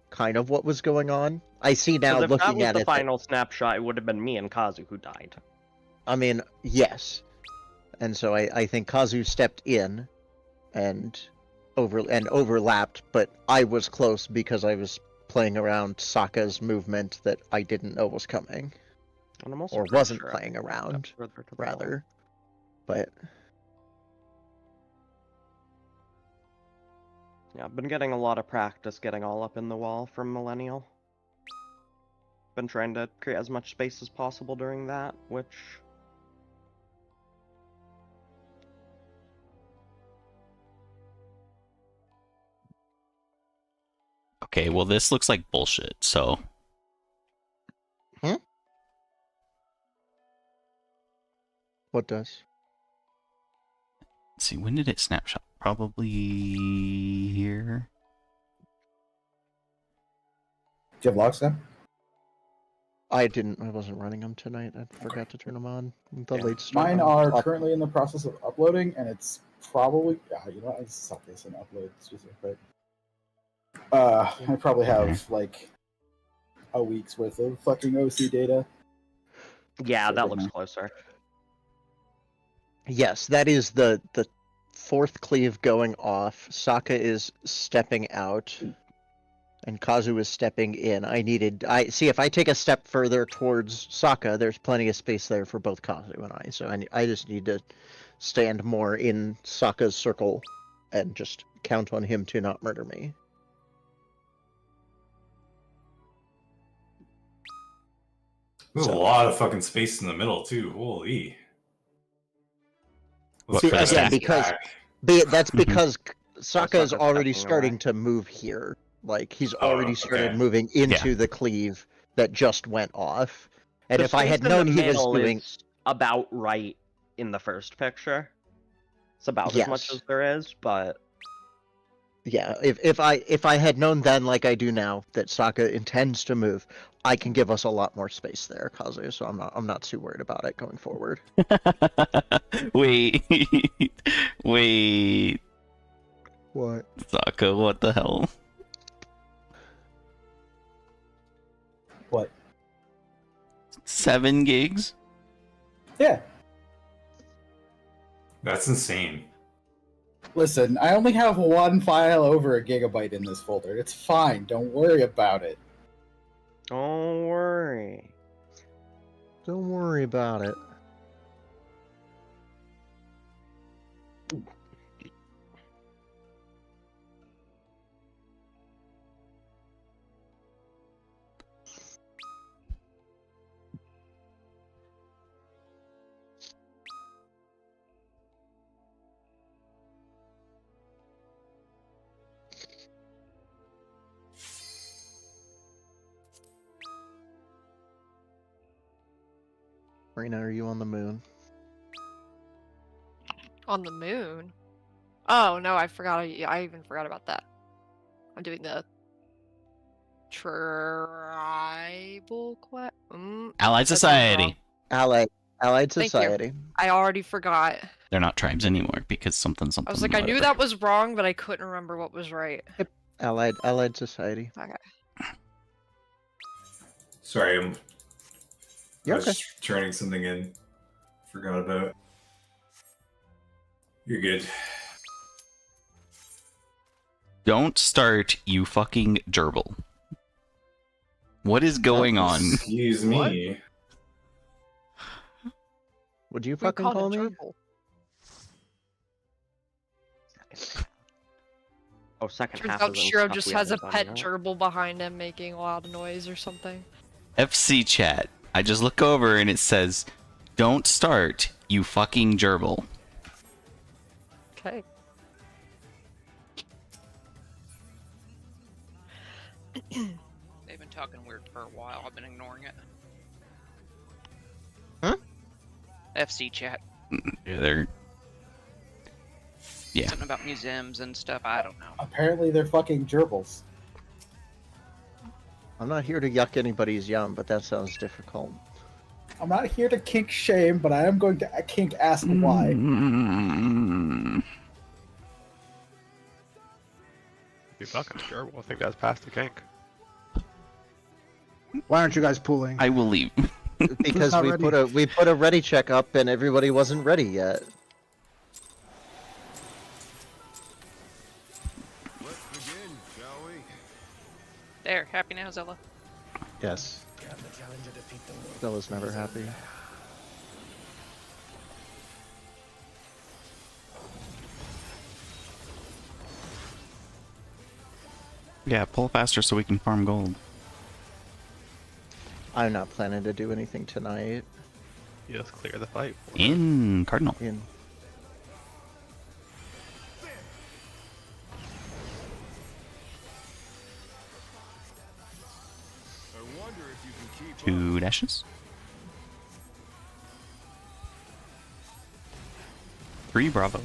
kind of what was going on. I see now Because if that looking was at the it. That, final snapshot, it would have been me and Kazu who died. I mean, yes, and so I think Kazu stepped in, and overlapped, but I was close because I was playing around Sokka's movement that I didn't know was coming, And I'm also or pretty wasn't sure I playing stepped around, further to the wall. rather. But Yeah, I've been getting a lot of practice getting all up in the wall from Millennial. Been trying to create as much space as possible during that, which... Okay, well this looks like bullshit. So what does? let's see, when did it snapshot? Probably here. Do you have logs now? I didn't. I wasn't running them tonight. I forgot to turn them on. The Yeah. late start. Mine are currently in the process of uploading, and it's probably you know what, I stop this and upload specific. I probably have like a week's worth of fucking OC data. Yeah, So that right looks now. closer. Yes, that is the fourth cleave going off. Sokka is stepping out, and Kazu is stepping in. I see if I take a step further towards Sokka, there's plenty of space there for both Kazu and I. So I just need to stand more in Sokka's circle and just count on him to not murder me. There's a lot of fucking space in the middle too. Holy. What, See, for the again, stack? because that's Mhm. because Sokka is Sokka's already stacking starting away. to move here. Like he's Oh, already started okay. moving into the cleave that just went off. And The if I had space in known the he was middle doing, is about right in the first picture. It's about as much Yes. as there is, but yeah, if I had known then, like I do now, that Sokka intends to move, I can give us a lot more space there, Kazu. So I'm not too worried about it going forward. Wait, wait, What? Sokka, what the hell? What? 7 gigs? Yeah. That's insane. Listen, I only have one file over a gigabyte in this folder. It's fine. Don't worry about it. don't worry. Don't worry about it. Rena, are you on the moon? On the moon? Oh no, I forgot. I even forgot about that. I'm doing the tribal quest. Allied that sounds Society. wrong. Allied Thank you. Society. I already forgot. They're not tribes anymore because something. I was like, I knew whatever. that was wrong, but I couldn't remember what was right. Allied Society. Sorry, I You're was okay. turning something in. Forgot about. You're good. Don't start, you fucking gerbil. What is going on? Excuse me. Would you We fucking called call it me? gerbil. Oh, second Turns half out isn't Shiro stuff just we has a haven't done pet yet. gerbil behind him making a loud noise or something. FC chat. I just look over and it says, "Don't start, you fucking gerbil." Okay. They've been talking weird for a while. I've been ignoring it. FC chat. Yeah, they're. Yeah. Something about museums and stuff. I don't know. Apparently, they're fucking gerbils. I'm not here to yuck anybody's yum, but that sounds difficult. I'm not here to kink shame, but I am going to kink ask why. Be fucking gerbil. I think that's past the kink. Why aren't you guys pooling? I will leave. Because not we ready? put a ready check up and everybody wasn't ready yet. Let's begin, shall we? There, happy now, Zella. Yes. Bella's never happy. Yeah, pull faster so we can farm gold. I'm not planning to do anything tonight. You just clear the fight. In Cardinal. In I wonder if you can keep up. 2 dashes. 3 Bravo.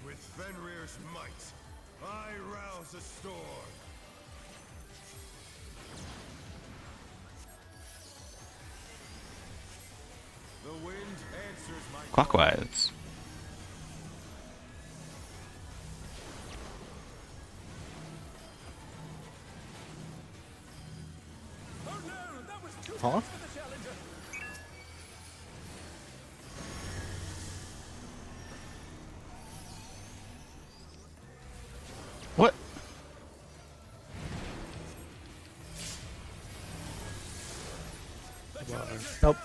With Fenrir's might, I rouse a storm. The wind answers my Clockwise. Huh? What? Nope.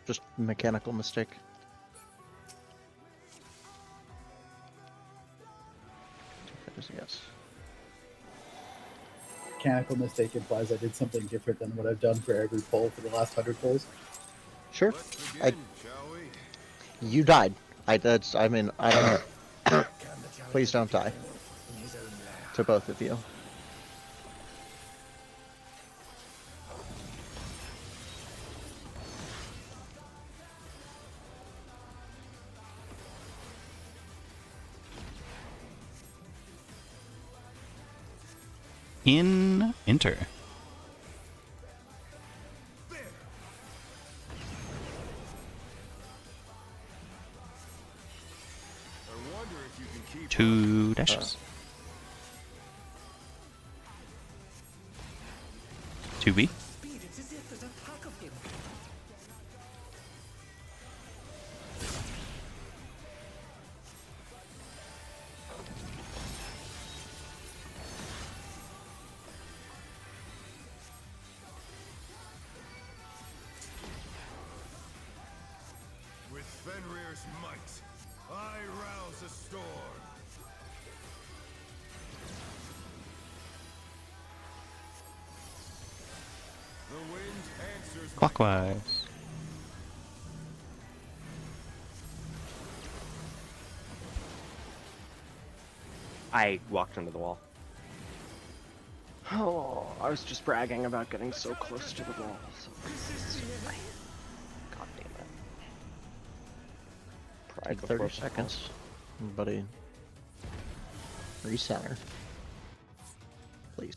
Just mechanical mistake. That is a yes. Mechanical mistake implies I did something different than what I've done for every poll for the last 100 polls. Sure. Let's begin, shall we? You died. I mean, I don't know. Please don't die. To both of you. Enter. I wonder if you can keep 2 dashes. 2B. With Fenrir's might, I rouse a storm. The wind answers my Clockwise. I walked into the wall. Oh, I was just bragging about getting so close to the wall. So... God damn it. Pride Take before 30 the seconds. Buddy. Recenter. Please.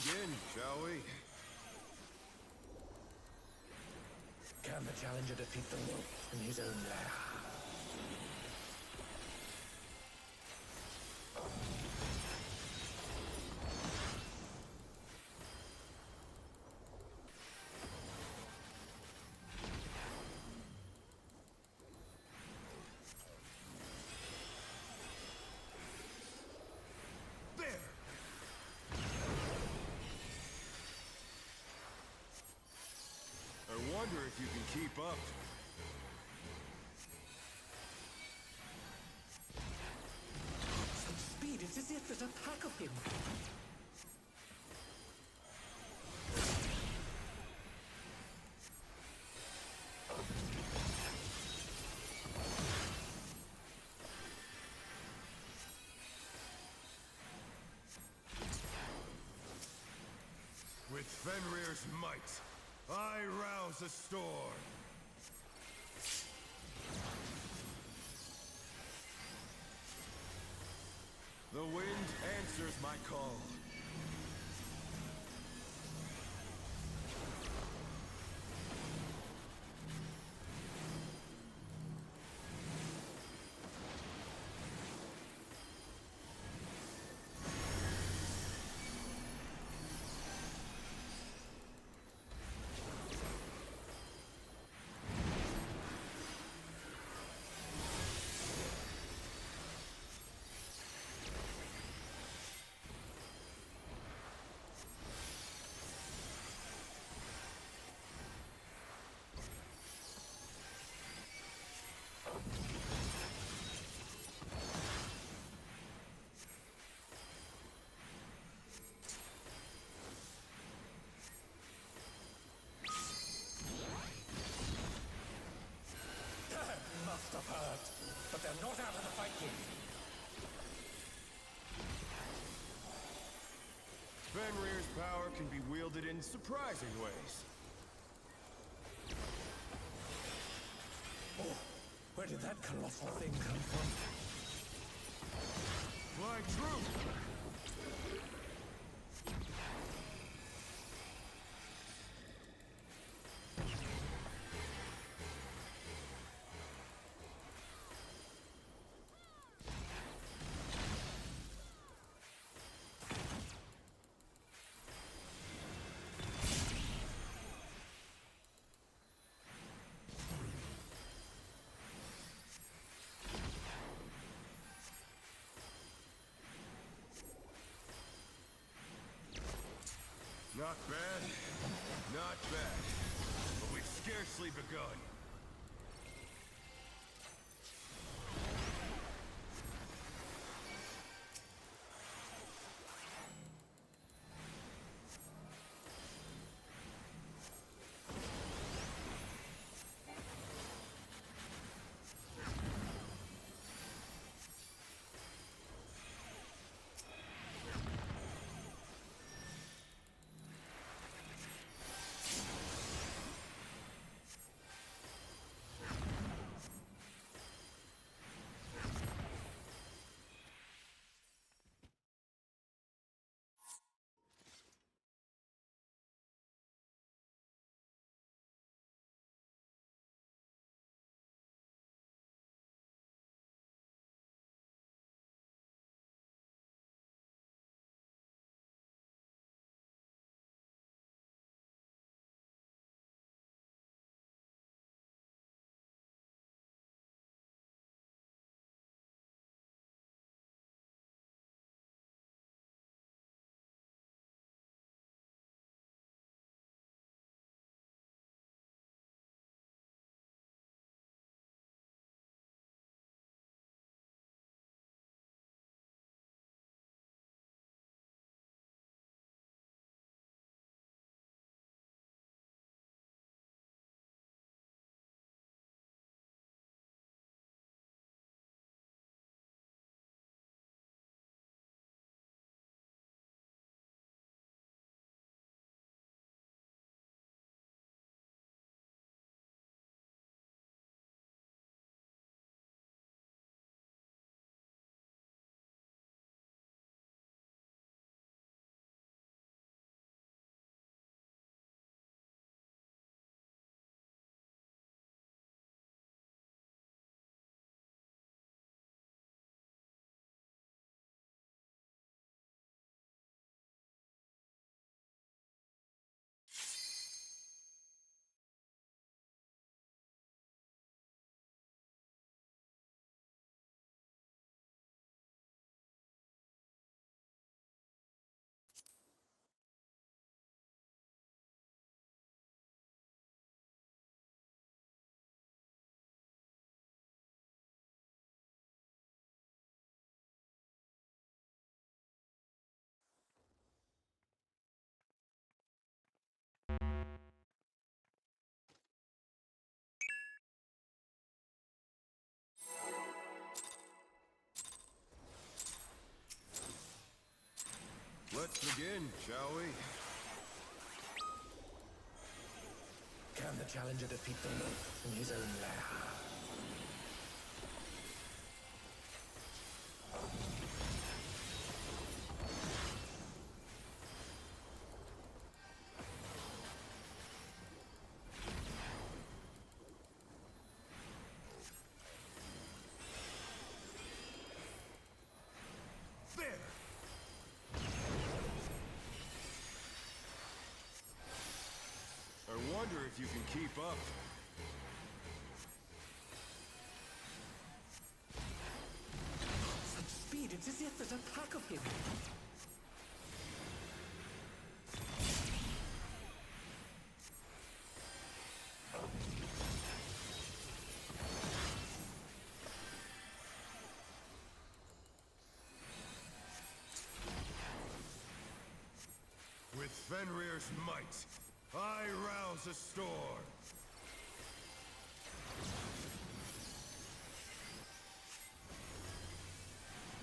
begin, shall we? Can the challenger defeat the wolf in his own lair? There! I wonder if you can keep up. Some speed, it's as if there's a pack of him. With Fenrir's might, I rouse a storm. The wind answers my call. Must have hurt, but they're not out of the fight yet. Fenrir's power can be wielded in surprising ways. Oh, where did that colossal thing come from? Fly true! Not bad, not bad. But we've scarcely begun. begin, shall we? Can the challenger defeat the wolf in his own lair? There! I wonder if you can keep up. Such speed, it's as if there's a pack of him. With Fenrir's might, I rouse a storm.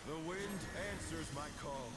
The wind answers my call.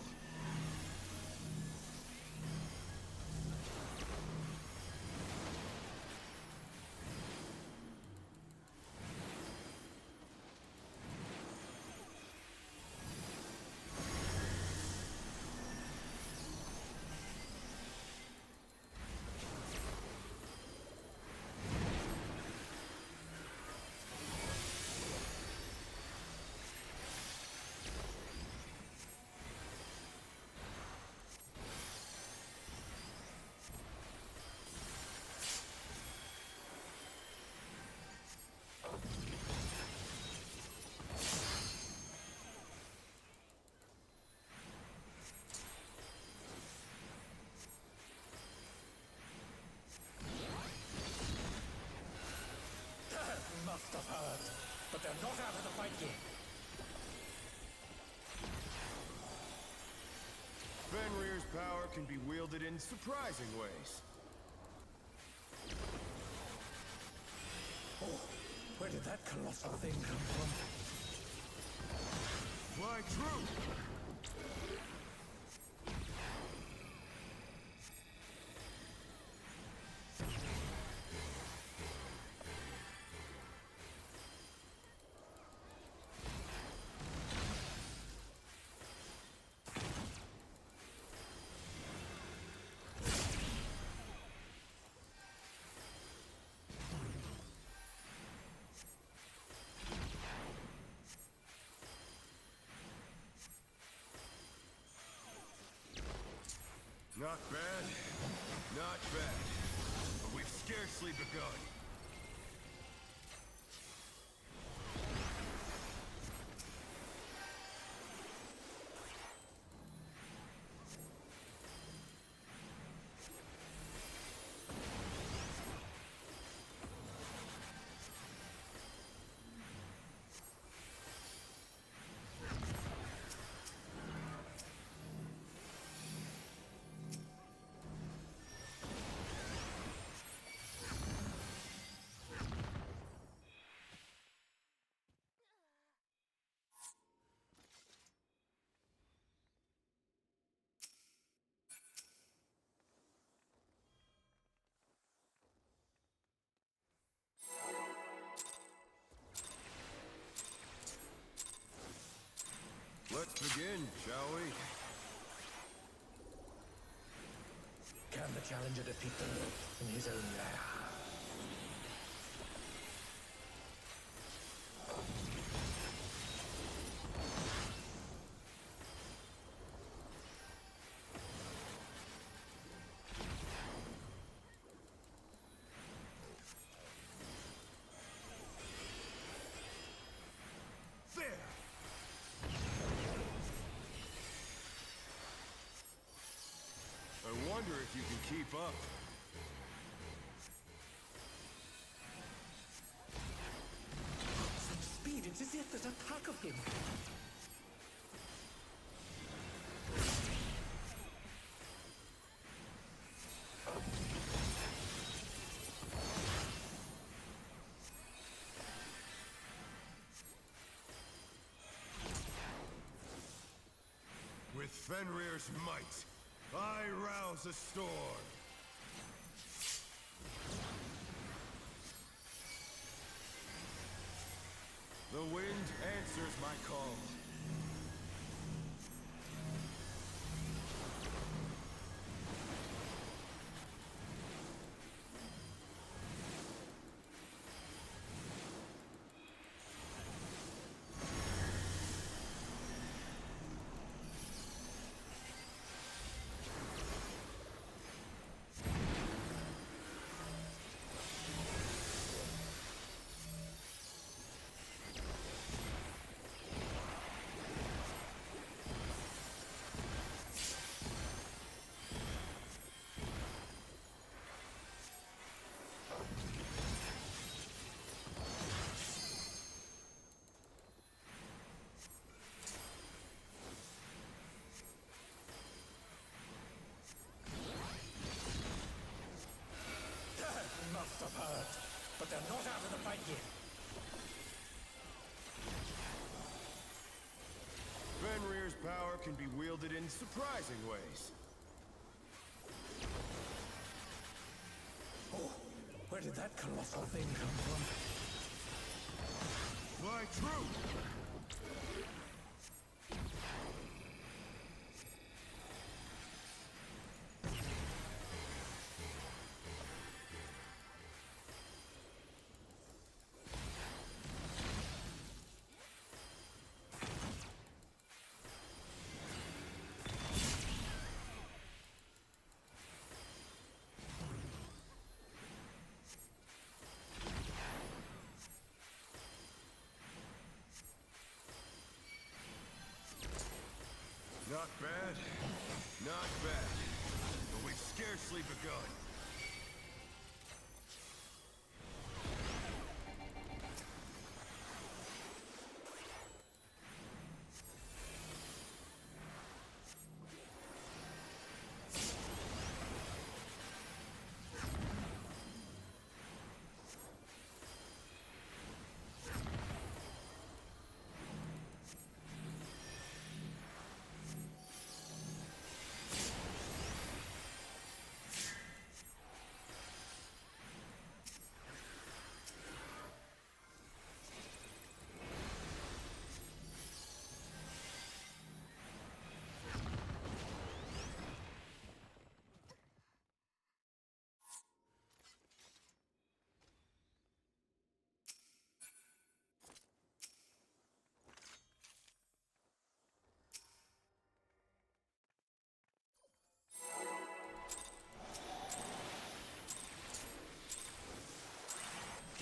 Must have heard, but they're not out of the fight yet. Fenrir's power can be wielded in surprising ways. Oh, where did that colossal thing come from? Fly true! Not bad, not bad. But we've scarcely begun. Let's begin, shall we? Can the challenger defeat the wolf in his own lair? There! I wonder if you can keep up. Such speed, it's as if there's a pack of him. With Fenrir's might, I rouse a storm. The wind answers my call. Must have heard, but they're not out of the fight yet. Fenrir's power can be wielded in surprising ways. Oh, where did that colossal thing come from? My truth! Not bad, not bad, but we've scarcely begun.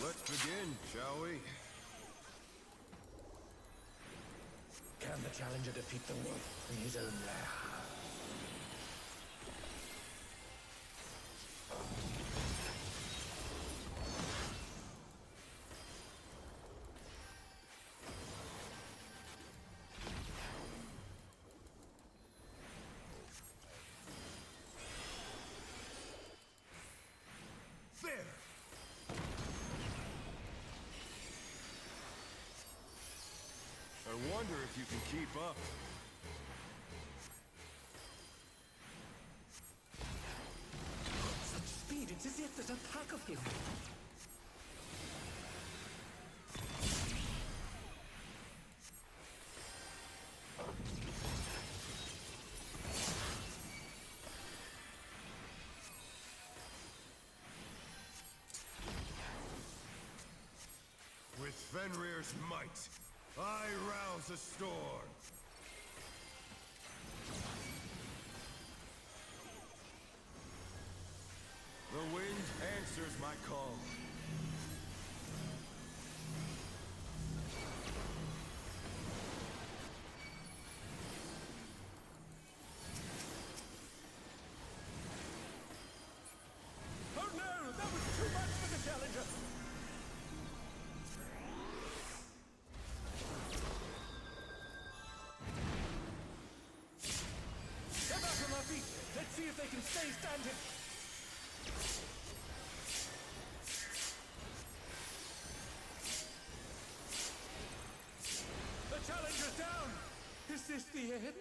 Let's begin, shall we? Can the challenger defeat the wolf in his own lair? There! I wonder if you can keep up. Such speed, it's as if there's a pack of him. With Fenrir's might, I rouse a storm. The wind answers my call. Oh no, that was too much for the challenger. They're back on their feet. Let's see if they can stay standing. The challenger's down. Is this the end?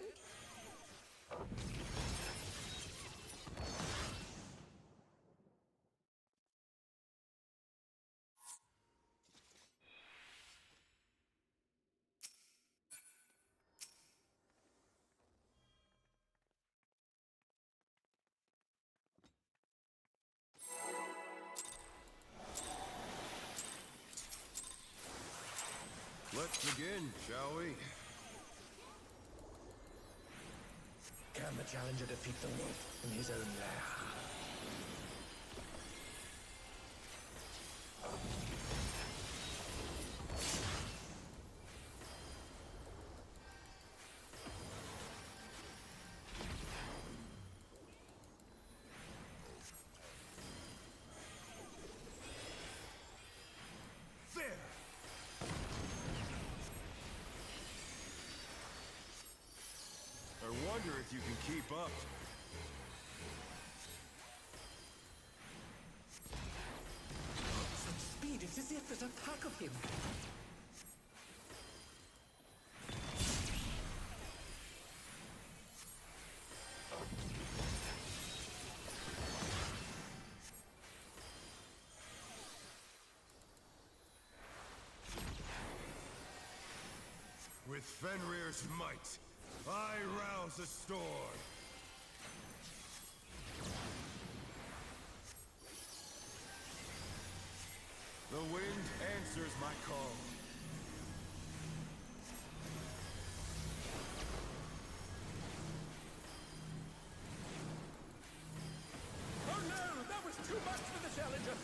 begin, shall we? Can the challenger defeat the wolf in his own lair? There! I wonder if you can keep up. Such speed, it's as if there's a pack of him. With Fenrir's might, I rouse a storm. The wind answers my call. Oh no! That was too much for the challenger!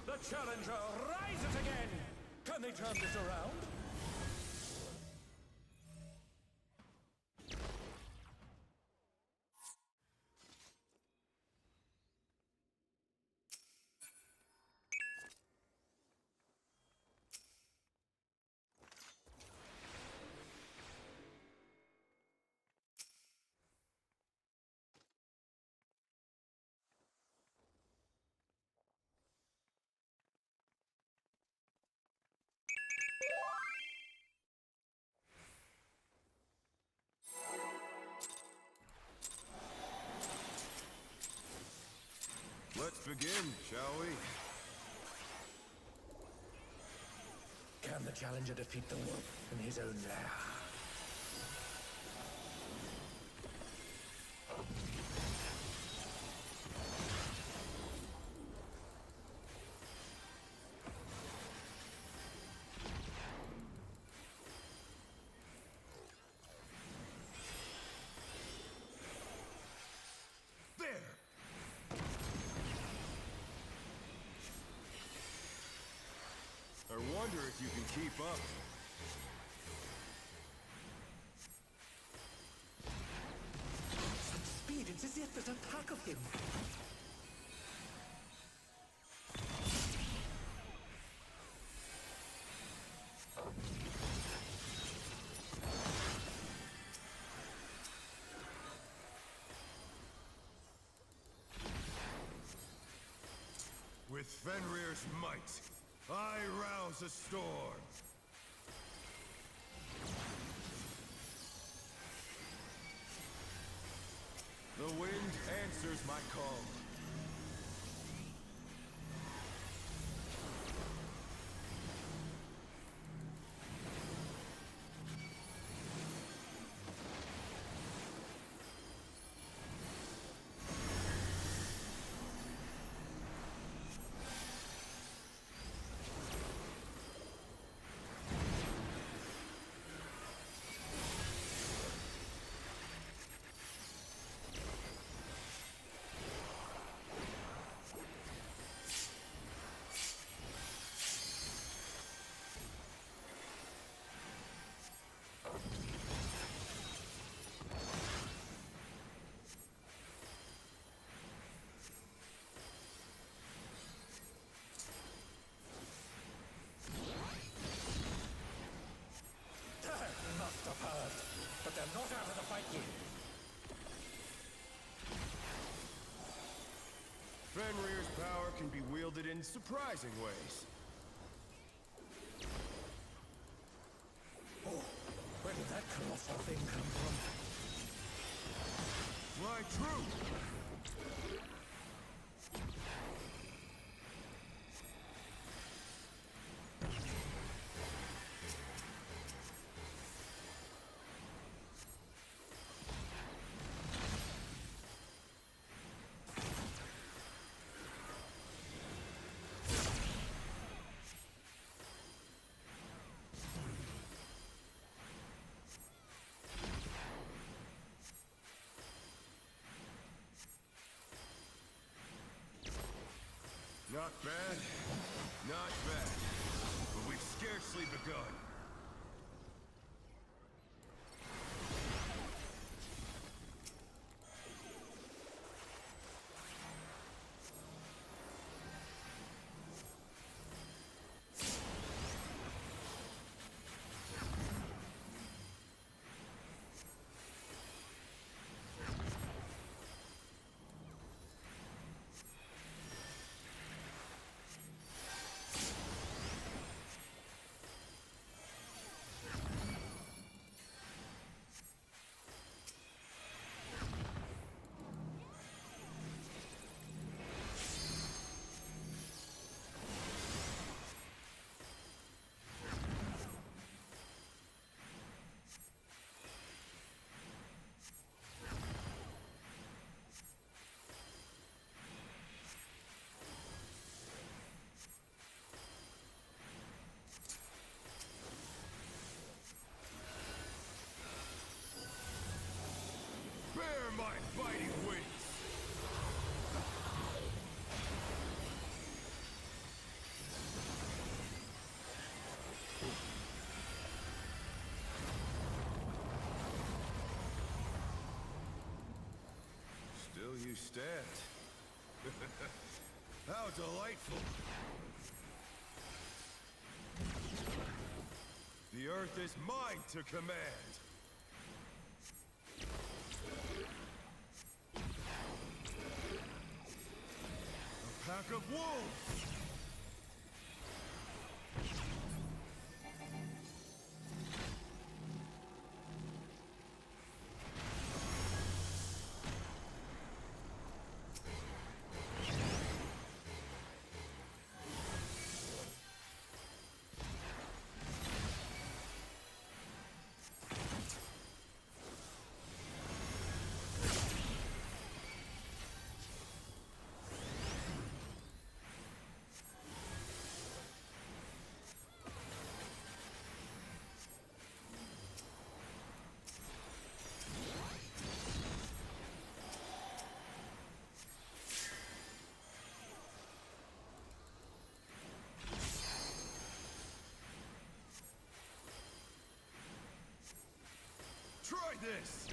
The challenger rises again! Can they turn this around? Let's begin, shall we? Can the challenger defeat the wolf in his own lair? There! I wonder if you can keep up. Such speed, it's as if there's a pack of him. With Fenrir's might, I rouse a storm. The wind answers my call. Must have heard, but they're not out of the fight yet. Fenrir's power can be wielded in surprising ways. Oh, where did that colossal thing come from? My troop! Not bad. Not bad. But we've scarcely begun. Bear my fighting wings! Still you stand. How delightful! The earth is mine to command! A pack of wolves! Try this!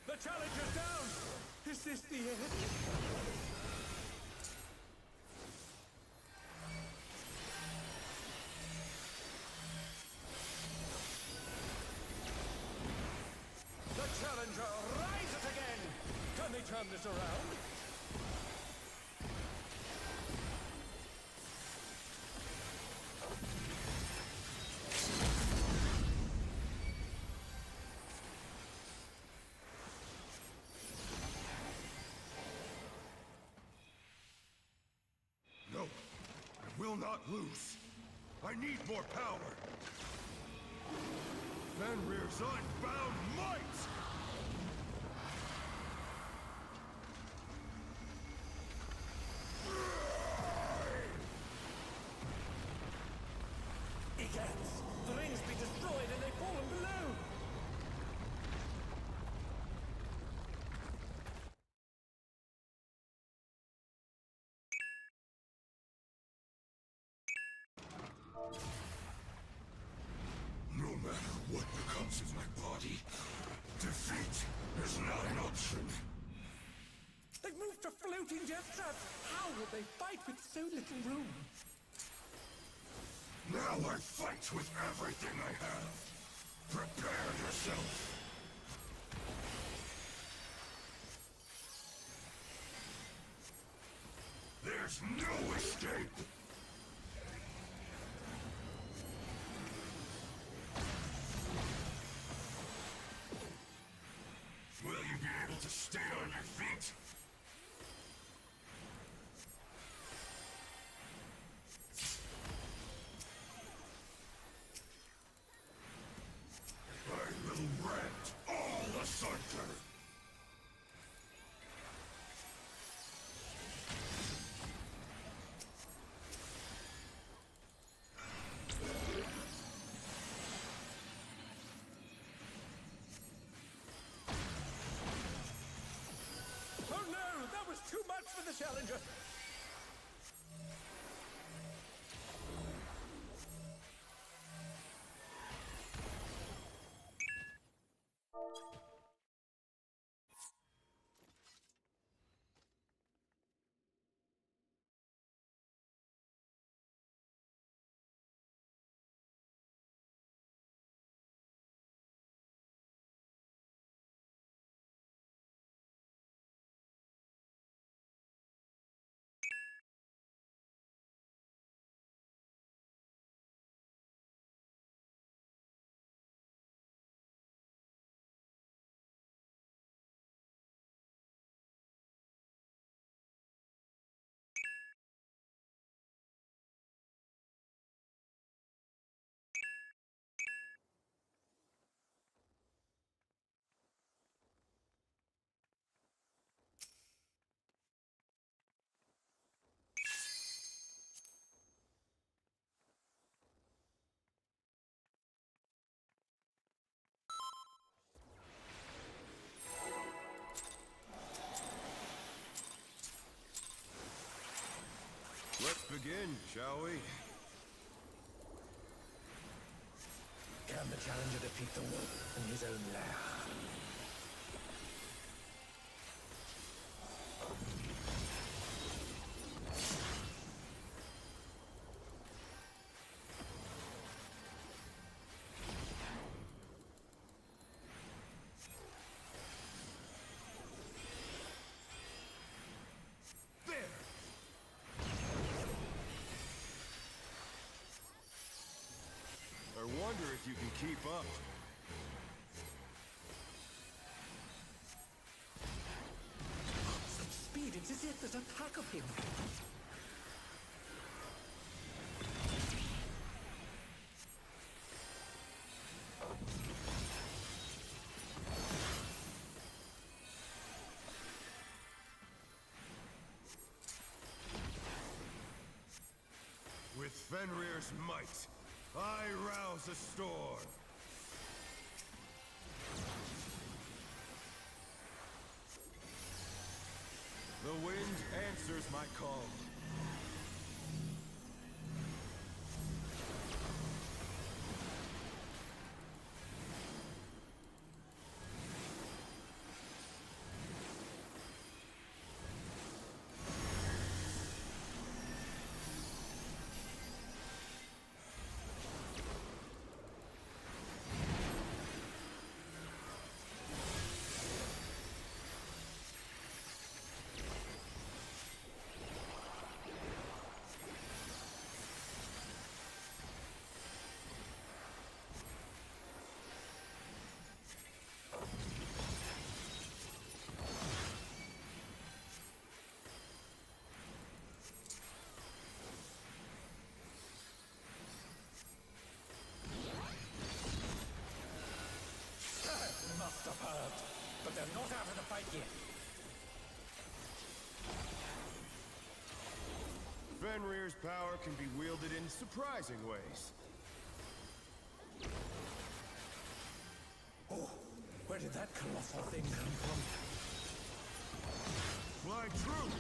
The challenger's down! Is this the end? The challenger rises again! Can they turn this around? No, I will not lose. I need more power. Fenrir's unbound might! Egads! The rings be destroyed and they've fallen below! No matter what becomes of my body, defeat is not an option. They've moved to floating death traps! How will they fight with so little room? Now I fight with everything I have. Prepare yourself. There's no escape. Will you be able to stay on your feet? challenger! Let's begin, shall we? Can the challenger defeat the wolf in his own lair? I wonder if you can keep up. Such speed, it's as if there's a pack of him. With Fenrir's might, I rouse a storm. The wind answers my call. Must have heard, but they're not out of the fight yet. Fenrir's power can be wielded in surprising ways. Oh, where did that colossal thing come from? Fly true!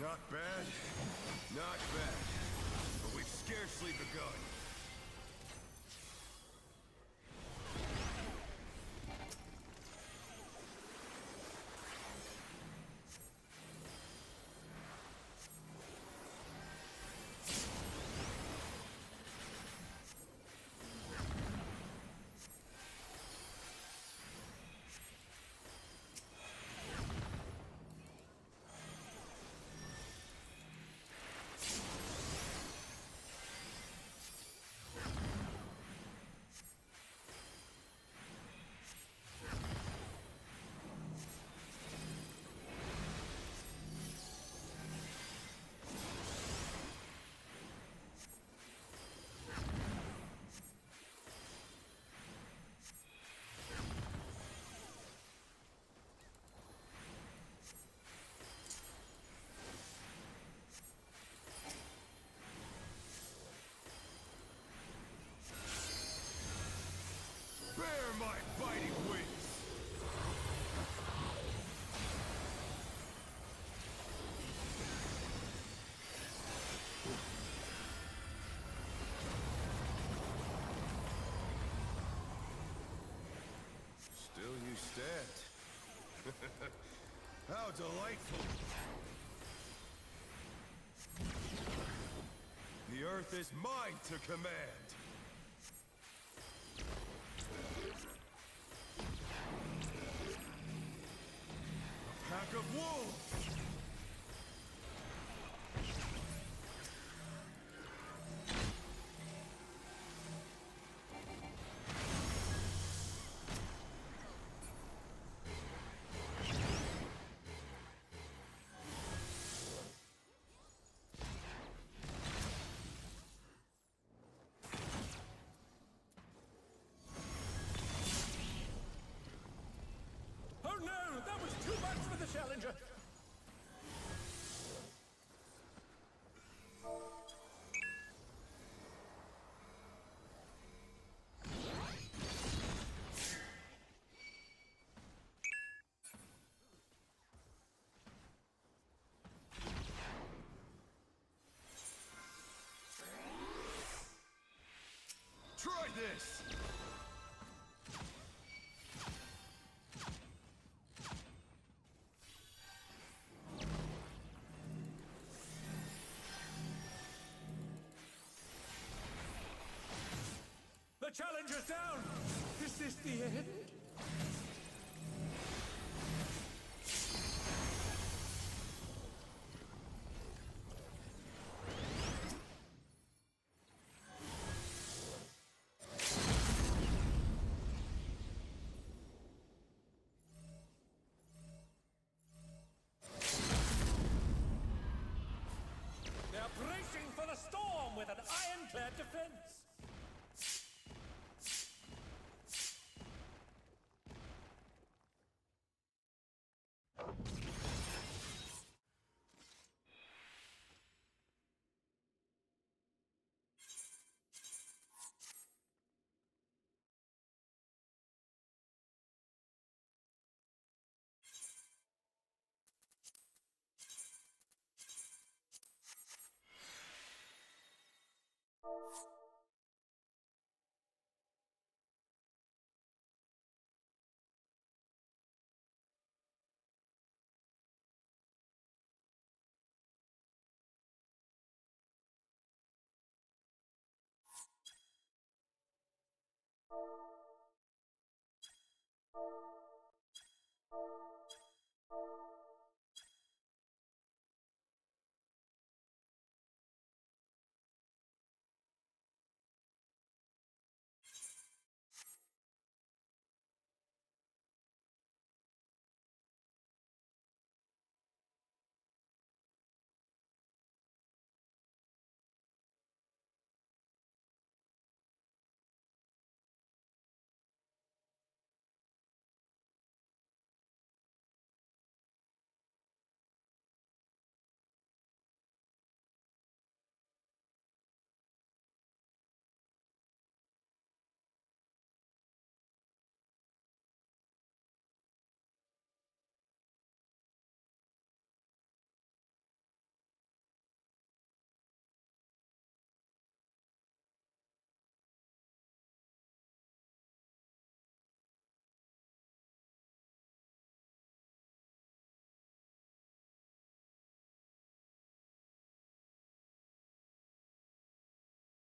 Not bad, not bad, but we've scarcely begun. stand. How delightful. The earth is mine to command. A pack of wolves! Oh no, that was too much for the challenger. Try this! The challenger's down. Is this the end? They're bracing for the storm with an ironclad defense.